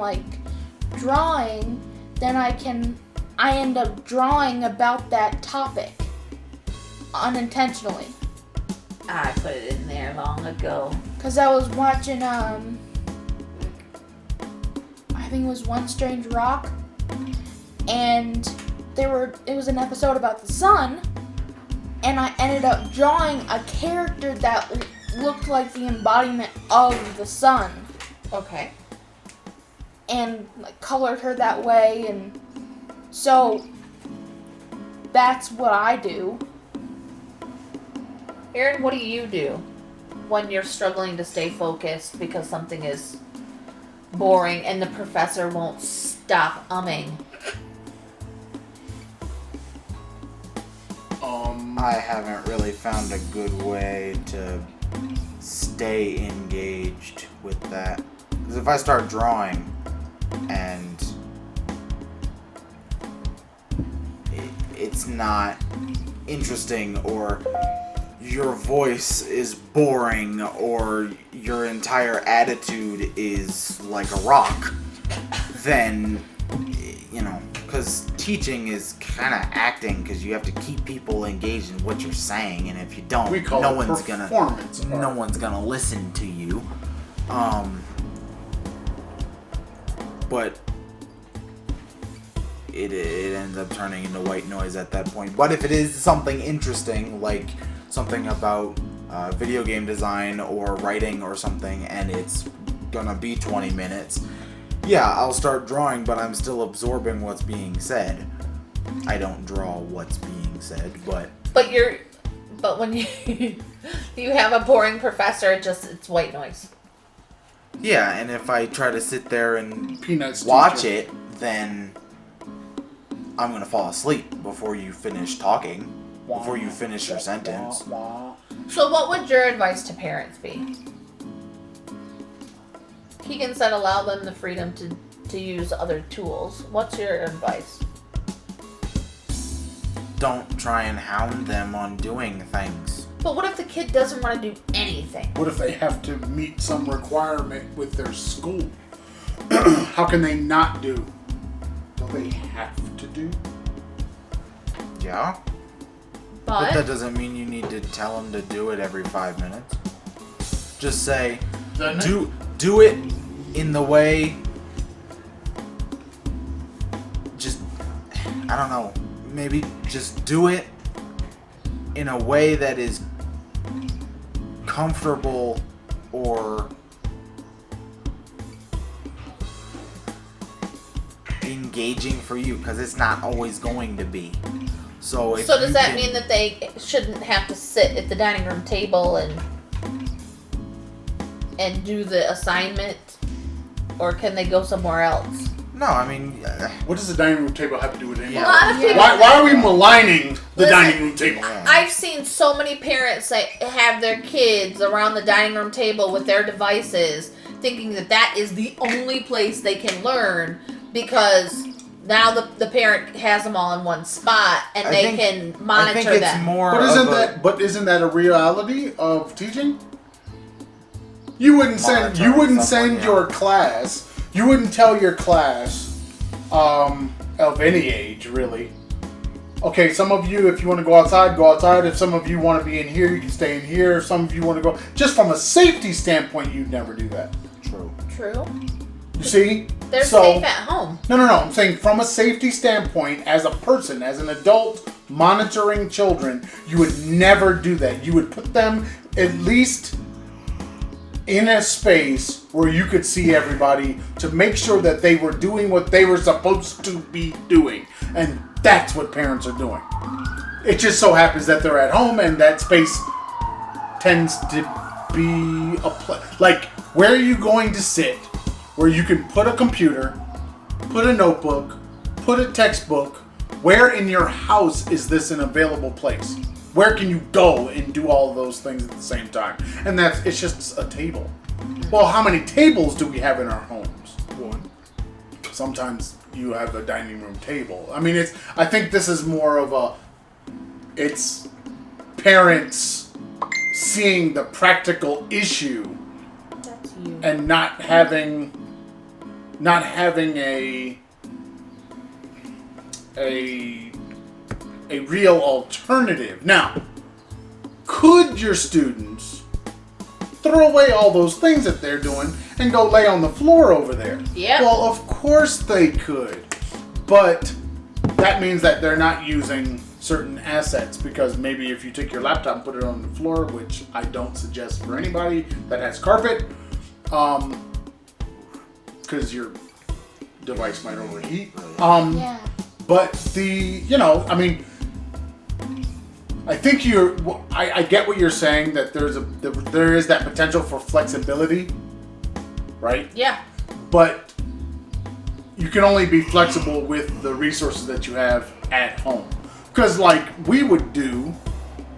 drawing, then I end up drawing about that topic unintentionally. I put it in there long ago. Cause I was watching I think it was One Strange Rock, and it was an episode about the sun, and I ended up drawing a character that looked like the embodiment of the sun. Okay. And like colored her that way, and so that's what I do. Aaron, what do you do when you're struggling to stay focused because something is boring and the professor won't stop umming? I haven't really found a good way to stay engaged with that. Because if I start drawing and it's not interesting, or your voice is boring, or your entire attitude is like a rock, then, because teaching is kind of acting, because you have to keep people engaged in what you're saying, and if you don't, no one's gonna listen to you. But it ends up turning into white noise at that point. But if it is something interesting, like something about video game design or writing or something, and it's gonna be 20 minutes, yeah, I'll start drawing, but I'm still absorbing what's being said. I don't draw what's being said, but when you you have a boring professor, it's white noise. Yeah, and if I try to sit there and Peanuts watch teacher. it, then I'm gonna fall asleep before you finish talking, before you finish your sentence. So what would your advice to parents be? Keegan said allow them the freedom to use other tools. What's your advice? Don't try and hound them on doing things. But what if the kid doesn't want to do anything? What if they have to meet some requirement with their school? How can they not do? Do they have to do? Yeah? But that doesn't mean you need to tell them to do it every 5 minutes. Just say, do it in the way, I don't know, maybe just do it in a way that is comfortable or engaging for you, because it's not always going to be. So does that mean that they shouldn't have to sit at the dining room table and do the assignment, or can they go somewhere else? No, I mean, what does the dining room table have to do with anything? A lot of people. Why are we maligning the dining room table? I've seen so many parents have their kids around the dining room table with their devices, thinking that is the only place they can learn, because now the parent has them all in one spot and they can monitor I think it's them. More but isn't that a reality of teaching? You wouldn't send your class. You wouldn't tell your class of any age, really. Okay, some of you, if you want to go outside, go outside. If some of you want to be in here, you can stay in here. If some of you want to go... Just from a safety standpoint, you'd never do that. True. You see? They're safe at home. No. I'm saying from a safety standpoint, as a person, as an adult monitoring children, you would never do that. You would put them at least in a space where you could see everybody to make sure that they were doing what they were supposed to be doing. And that's what parents are doing. It just so happens that they're at home and that space tends to be a place. Like, where are you going to sit where you can put a computer, put a notebook, put a textbook? Where in your house is this an available place? Where can you go and do all of those things at the same time? And it's just a table. Well, how many tables do we have in our homes? One. Sometimes you have a dining room table. I mean, I think this is more of it's parents seeing the practical issue. That's you. And not having a real alternative. Now, could your students throw away all those things that they're doing and go lay on the floor over there? Yeah. Well, of course they could. But that means that they're not using certain assets, because maybe if you take your laptop and put it on the floor, which I don't suggest for anybody that has carpet, because your device might overheat. Yeah. But I think I get what you're saying, that there is that potential for flexibility, right? Yeah. But you can only be flexible with the resources that you have at home. Because like we would do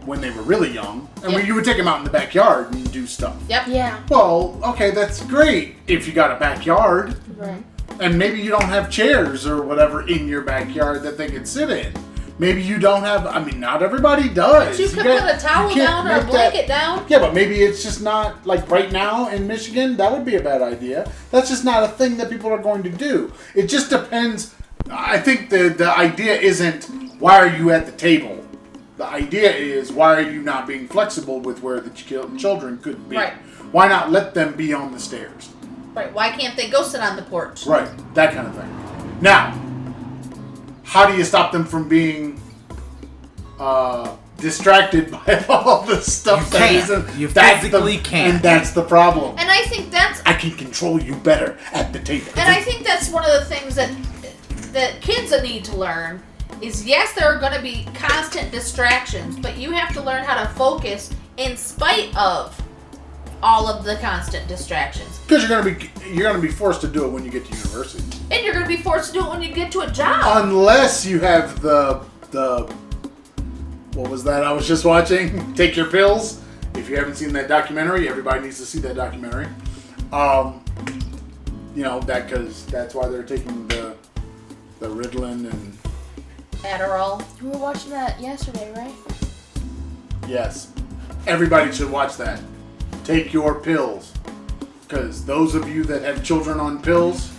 when they were really young, and when you would take them out in the backyard and do stuff. Yep. Yeah. Well, okay, that's great if you got a backyard. Right. And maybe you don't have chairs or whatever in your backyard that they can sit in. Maybe you don't have, not everybody does. But you could put a towel down or a blanket down. Yeah, but maybe it's just not, like right now in Michigan, that would be a bad idea. That's just not a thing that people are going to do. It just depends. I think the idea isn't, why are you at the table? The idea is, why are you not being flexible with where the children could be? Right. Why not let them be on the stairs? Right. Why can't they go sit on the porch? Right, that kind of thing. Now, how do you stop them from being distracted by all the stuff that isn't? You physically can't. And that's the problem. And I think that's... I can control you better at the table. And I think that's one of the things that kids need to learn is, yes, there are going to be constant distractions, but you have to learn how to focus in spite of all of the constant distractions. Because you're gonna be forced to do it when you get to university. And you're going to be forced to do it when you get to a job. Unless you have the what was that I was just watching? Take Your Pills. If you haven't seen that documentary, everybody needs to see that documentary. Because that's why they're taking the Ritalin and Adderall. We were watching that yesterday, right? yes, everybody should watch that. Take Your Pills. Because those of you that have children on pills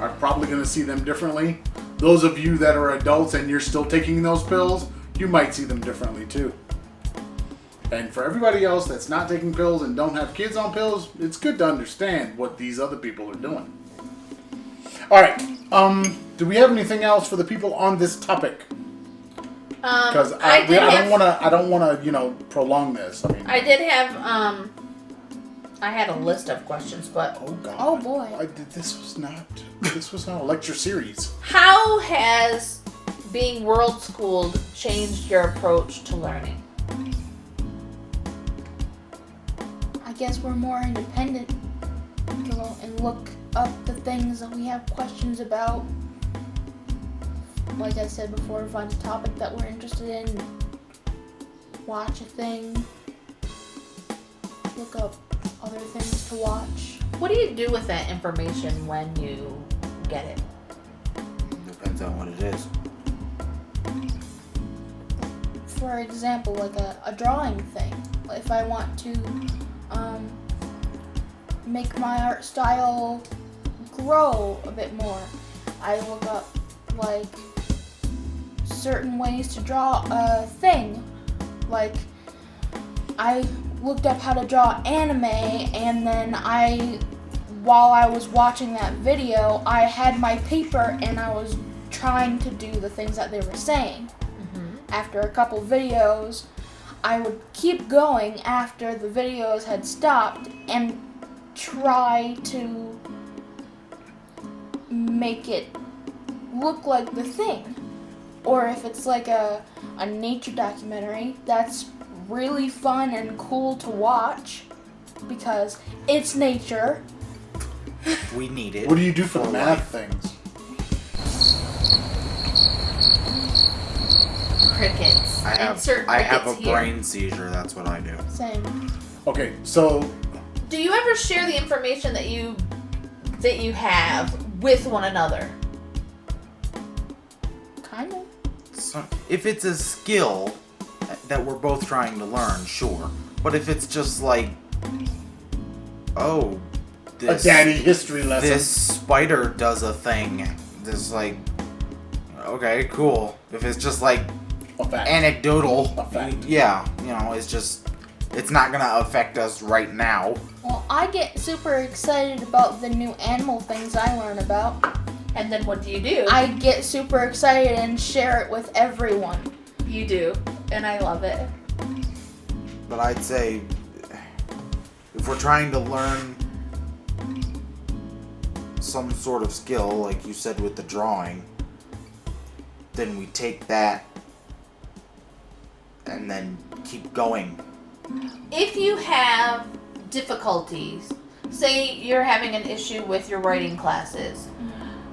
are probably going to see them differently. Those of you that are adults and you're still taking those pills, you might see them differently too. And for everybody else that's not taking pills and don't have kids on pills, it's good to understand what these other people are doing. All right. Do we have anything else for the people on this topic? Because I don't want to prolong this. I did have I had a list of questions, but oh god. Oh boy. This was not a lecture series. How has being world schooled changed your approach to learning? I guess we're more independent to go and look up the things that we have questions about. Like I said before, find a topic that we're interested in, watch a thing, look up other things to watch. What do you do with that information when you get it? Depends on what it is. For example, like a drawing thing. If I want to make my art style grow a bit more, I look up like certain ways to draw a thing. Like I looked up how to draw anime, and then while I was watching that video, I had my paper and I was trying to do the things that they were saying. After a couple videos, I would keep going after the videos had stopped and try to make it look like the thing. Or if it's like a nature documentary, that's really fun and cool to watch because it's nature. We need it. What do you do for the math things? Crickets. I have a brain seizure. That's what I do. Same. Okay, so Do you ever share the information that you have with one another? Kind of. So, if it's a skill that we're both trying to learn, sure. But if it's just like, oh, a daddy history lesson. This spider does a thing. This like, okay, cool. If it's just like anecdotal, yeah, it's not gonna affect us right now. Well, I get super excited about the new animal things I learn about. And then what do you do? I get super excited and share it with everyone. You do. And I love it. But I'd say if we're trying to learn some sort of skill, like you said with the drawing, then we take that and then keep going. If you have difficulties, say you're having an issue with your writing classes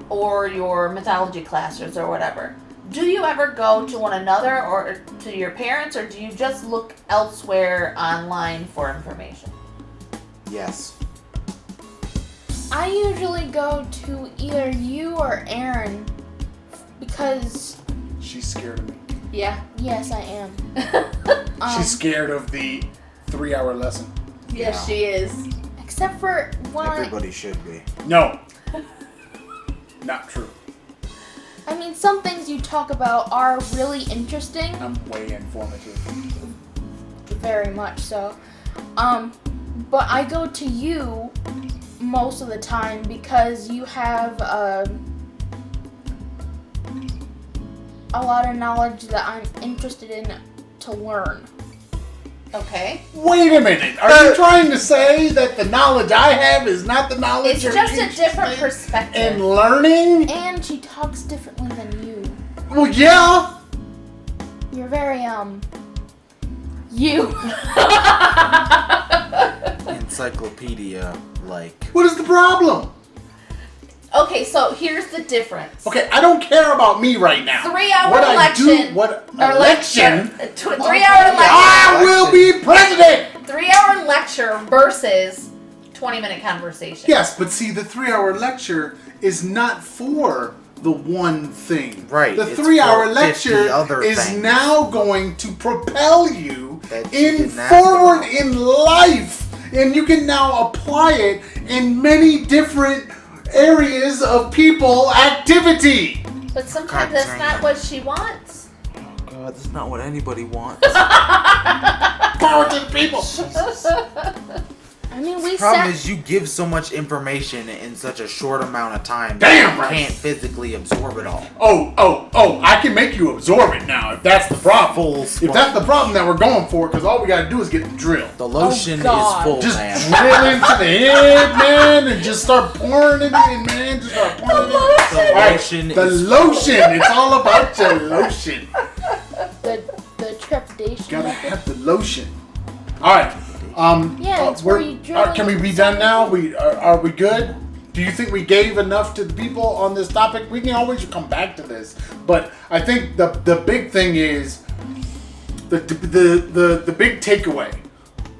or your mythology classes or whatever, do you ever go to one another or to your parents, or do you just look elsewhere online for information? Yes. I usually go to either you or Aaron because... She's scared of me. Yeah. Yes, I am. She's scared of the 3-hour lesson. Yes, she is. Except for when Everybody should be. No. Not true. I mean, some things you talk about are really interesting. I'm way informative. Very much so. But I go to you most of the time because you have a lot of knowledge that I'm interested in to learn. Okay. Wait a minute. Are you trying to say that the knowledge I have is not the knowledge It's you're just a interested different perspective. in learning? And she talks differently than you. Well, yeah. You're very, you. Encyclopedia, like. What is the problem? Okay, so here's the difference. Okay, I don't care about me right now. 3-hour What election. I do, what election? 3-hour lecture. I will be president. 3-hour lecture versus 20-minute conversation. Yes, but see, the 3-hour lecture is not for the one thing. Right, The it's 3-hour for 50 lecture other is things. now going to propel you That you in didn't ask forward about. in life, and you can now apply it in many different areas of people activity. But sometimes God that's dang not it. what she wants. Oh God, that's not what anybody wants. Power to the people. I mean, we Problem sat. is, you give so much information in such a short amount of time. Damn that right. you can't physically absorb it all. Oh, I can make you absorb it now if that's the problem. Full If spark. that's the problem that we're going for, because all we gotta do is get the drill. The lotion is God. full, Just man. drill into the head, man, and just start pouring it in, man. Just start pouring it in. The All right, lotion the is lotion. It's all about your lotion. The trepidation. Gotta method. have the lotion. All right. Yeah, it's where you drill can we into be done now? Are we good? Do you think we gave enough to the people on this topic? We can always come back to this, but I think the big thing is the big takeaway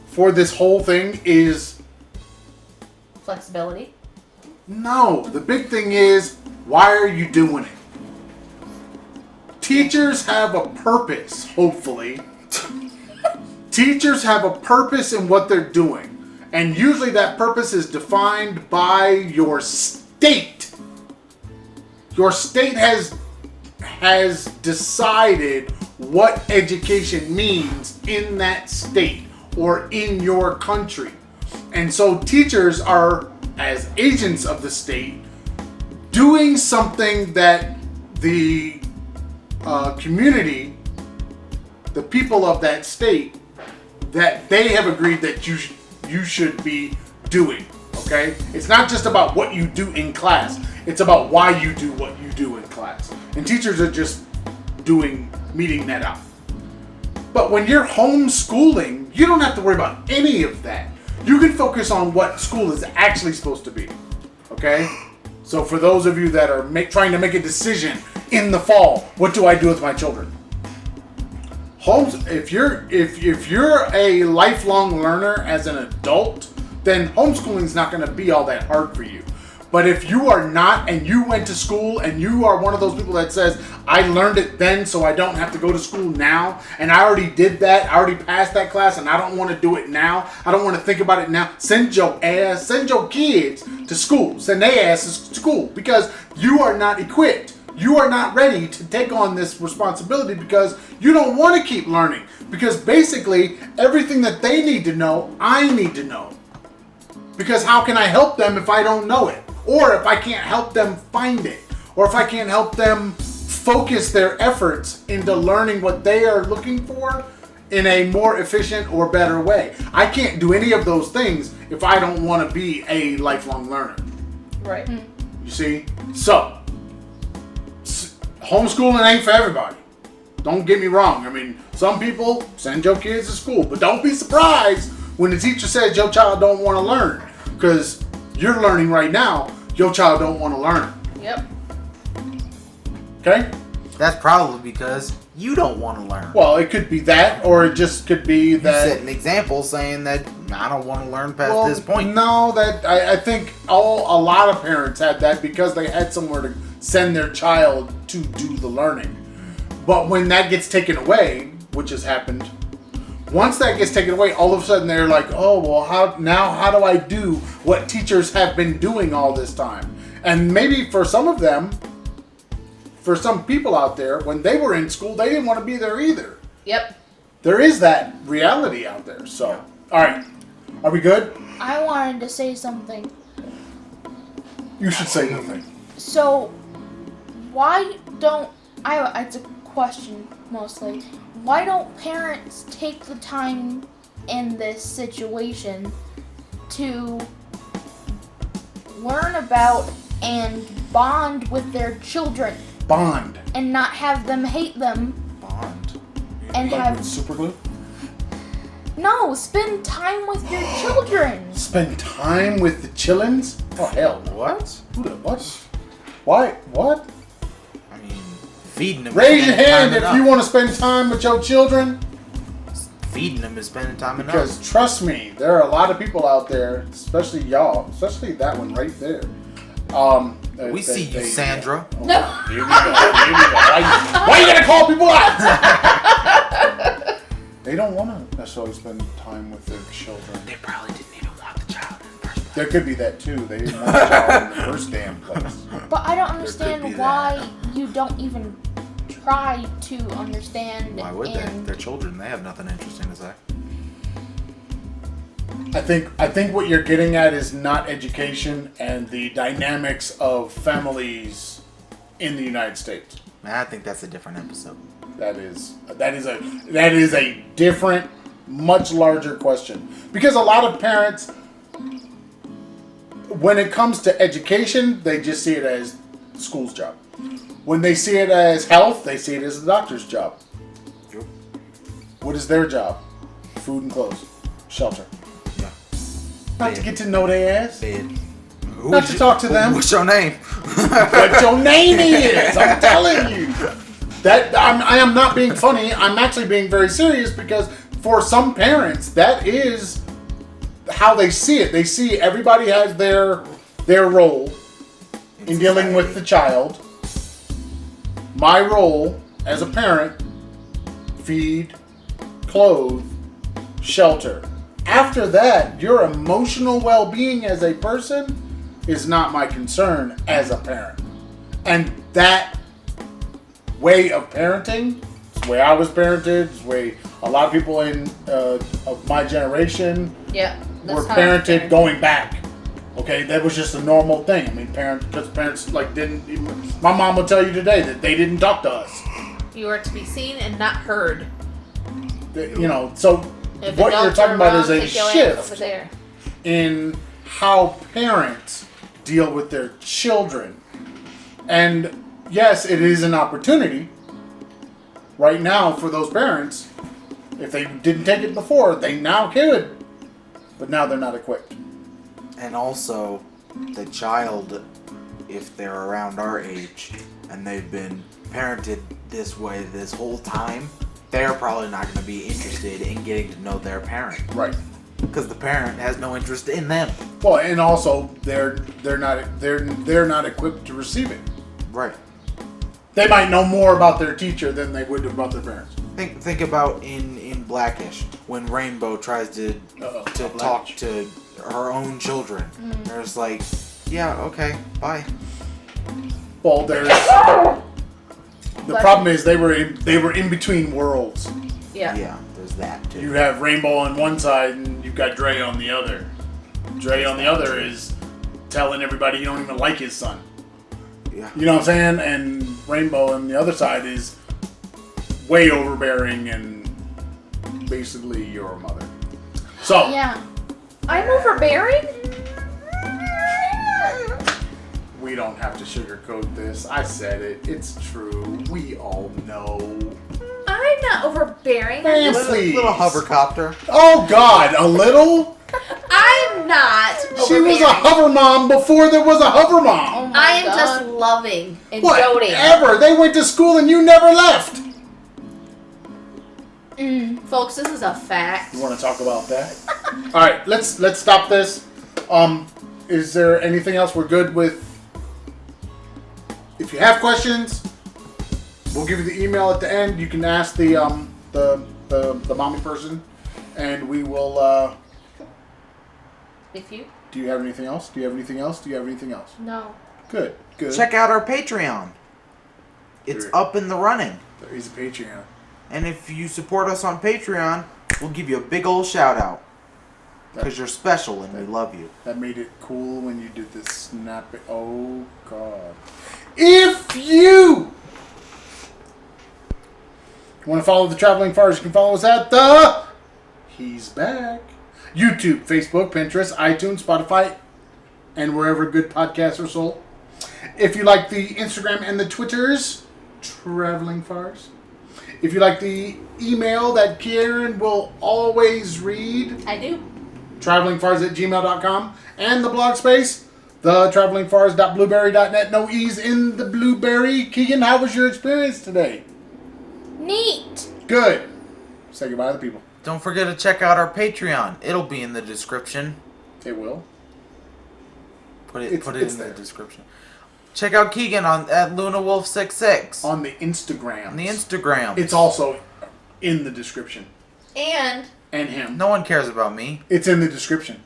for this whole thing is Flexibility. no. The big thing is, why are you doing it? Teachers have a purpose, hopefully. Teachers have a purpose in what they're doing. And usually that purpose is defined by your state. Your state has decided what education means in that state or in your country. And so teachers are, as agents of the state, doing something that the community, the people of that state, that they have agreed that you should be doing. Okay? It's not just about what you do in class. It's about why you do what you do in class. And teachers are just meeting that out. But when you're homeschooling, you don't have to worry about any of that. You can focus on what school is actually supposed to be. Okay? So for those of you that are trying to make a decision in the fall, what do I do with my children? If you're a lifelong learner as an adult, then homeschooling is not going to be all that hard for you. But if you are not, and you went to school, and you are one of those people that says, I learned it then, so I don't have to go to school now, and I already did that, I already passed that class, and I don't want to do it now, I don't want to think about it now, send your kids to school, send their asses to school, because you are not equipped. You are not ready to take on this responsibility because you don't want to keep learning. Because basically, everything that they need to know, I need to know. Because how can I help them if I don't know it? Or if I can't help them find it? or if I can't help them focus their efforts into learning what they are looking for in a more efficient or better way. I can't do any of those things if I don't want to be a lifelong learner. Right. You see? So, homeschooling ain't for everybody. Don't get me wrong. I mean, some people send your kids to school, but don't be surprised when the teacher says your child don't want to learn, because you're learning right now, your child don't want to learn. Yep. Okay? That's probably because you don't want to learn. Well, it could be that, or it just could be You that... set an example saying that I don't want to learn past this point. No, that I think a lot of parents had that because they had somewhere to send their child to do the learning. But when that gets taken away, which has happened, once that gets taken away, all of a sudden they're like, oh, well, how do I do what teachers have been doing all this time? And maybe for some of them, for some people out there, when they were in school, they didn't want to be there either. Yep. There is that reality out there. So, all right. Are we good? I wanted to say something. You should say nothing. So, why don't it's a question mostly. Why don't parents take the time in this situation to learn about and bond with their children Bond. and not have them hate them Bond. and Like have with super glue? no, spend time with your children. Spend time with the chillins? Oh, hell no. What? Who the, what? Why? What? I mean, feeding them. Raise is your spending hand time if enough. you want to spend time with your children. Feeding them is spending time enough. Because trust me, there are a lot of people out there, especially y'all, especially that one right there. We see you, Sandra. Oh, here we go. Here we go. Why you gonna call people out? They don't want to necessarily spend time with their children. They probably didn't even want the child in the first place. There could be that too. They didn't want the child in the first damn place. But I don't be understand that. why you don't even try to understand. Why would they? and They're children. They have nothing interesting to say. I think what you're getting at is not education and the dynamics of families in the United States. I think that's a different episode. That is a different, much larger question. Because a lot of parents, when it comes to education, they just see it as school's job. When they see it as health, they see it as the doctor's job. Yep. What is their job? Food and clothes, shelter. Yeah. Not to get to know their ass. Bed. Not to talk to them. What's your name? What your name is. I'm telling you. That I am not being funny. I'm actually being very serious because for some parents, that is how they see it. They see everybody has their role in dealing with the child. My role as a parent, feed, clothe, shelter. After that, your emotional well-being as a person is not my concern as a parent. And that way of parenting, it's the way I was parented, it's the way a lot of people of my generation Yeah. were parented going back. Okay, that was just a normal thing. I mean, parents like didn't even, my mom will tell you today that they didn't talk to us. You are to be seen and not heard. So If what you're adults talking are about around, is a take your ass over shift there. in how parents deal with their children. And yes, it is an opportunity right now for those parents. If they didn't take it before, they now could. But now they're not equipped. And also, the child, if they're around our age and they've been parented this way this whole time, they're probably not going to be interested in getting to know their parent. Right. Because the parent has no interest in them. Well, and also they're not equipped to receive it. Right. They might know more about their teacher than they would about their parents. Think about in Blackish when Rainbow tries to talk to her own children. There's like, yeah, okay, bye. Well, there's the problem is they were in between worlds. Yeah. Yeah, there's that too. You have Rainbow on one side and you've got Dre on the other. Dre on the other is telling everybody you don't even like his son. Yeah. You know what I'm saying? And Rainbow on the other side is way overbearing and basically your mother. So Yeah. I'm overbearing? we don't have to sugarcoat this. I said it. It's true. We all know. I'm not overbearing. Man, I'm, please. Little hovercopter. Oh God, a little? I'm not She was a overbearing. hover mom before there was a hover mom. Oh my I am God. just loving and doting. Whatever. They went to school and you never left. Folks, this is a fact. You want to talk about that? All right, let's stop this. Is there anything else we're good with? If you have questions, we'll give you the email at the end. You can ask the mommy person, and we will. If you Do you have anything else? Do you have anything else? Do you have anything else? No. Good. Good. Check out our Patreon. It's There- up and the running. There is a Patreon. And if you support us on Patreon, we'll give you a big old shout out. Because you're special and we love you. That made it cool when you did this snap. Oh God! If you want to follow the Traveling Farrs, you can follow us at the He's Back YouTube, Facebook, Pinterest, iTunes, Spotify, and wherever good podcasts are sold. If you like the Instagram and the Twitters, Traveling Farrs. If you like the email that Karen will always read, I do. travelingfars@gmail.com, and the blog space, the travelingfars.blueberry.net. No E's in the blueberry. Keegan, how was your experience today? Neat. Good. Say goodbye to the people. Don't forget to check out our Patreon. It'll be in the description. It will. Put it It's in there. the description. Check out Keegan at LunaWolf66 On the Instagram. on the Instagram. It's also in the description. And And him. No one cares about me. It's in the description.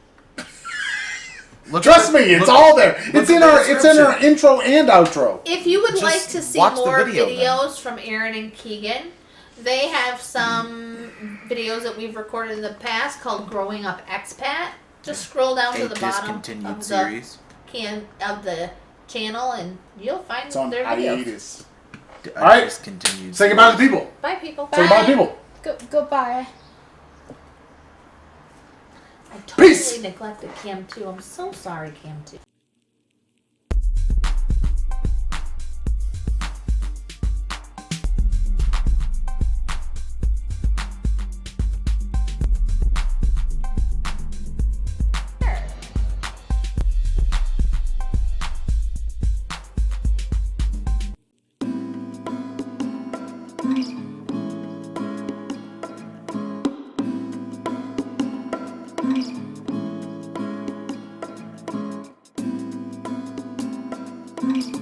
Look Trust me, it's all there. It's in at the our description. intro and outro. if you would Just like to see watch the more video, videos from Aaron and Keegan, they have some videos that we've recorded in the past called Growing Up Expat. Just scroll down to A the bottom discontinued of series. the channel and you'll find It's on their videos. hiatus. A All right. discontinued Say goodbye to the people. Bye, people. Say goodbye to the people. Goodbye. I totally Peace. neglected Cam 2. I'm so sorry, Cam 2. Bye.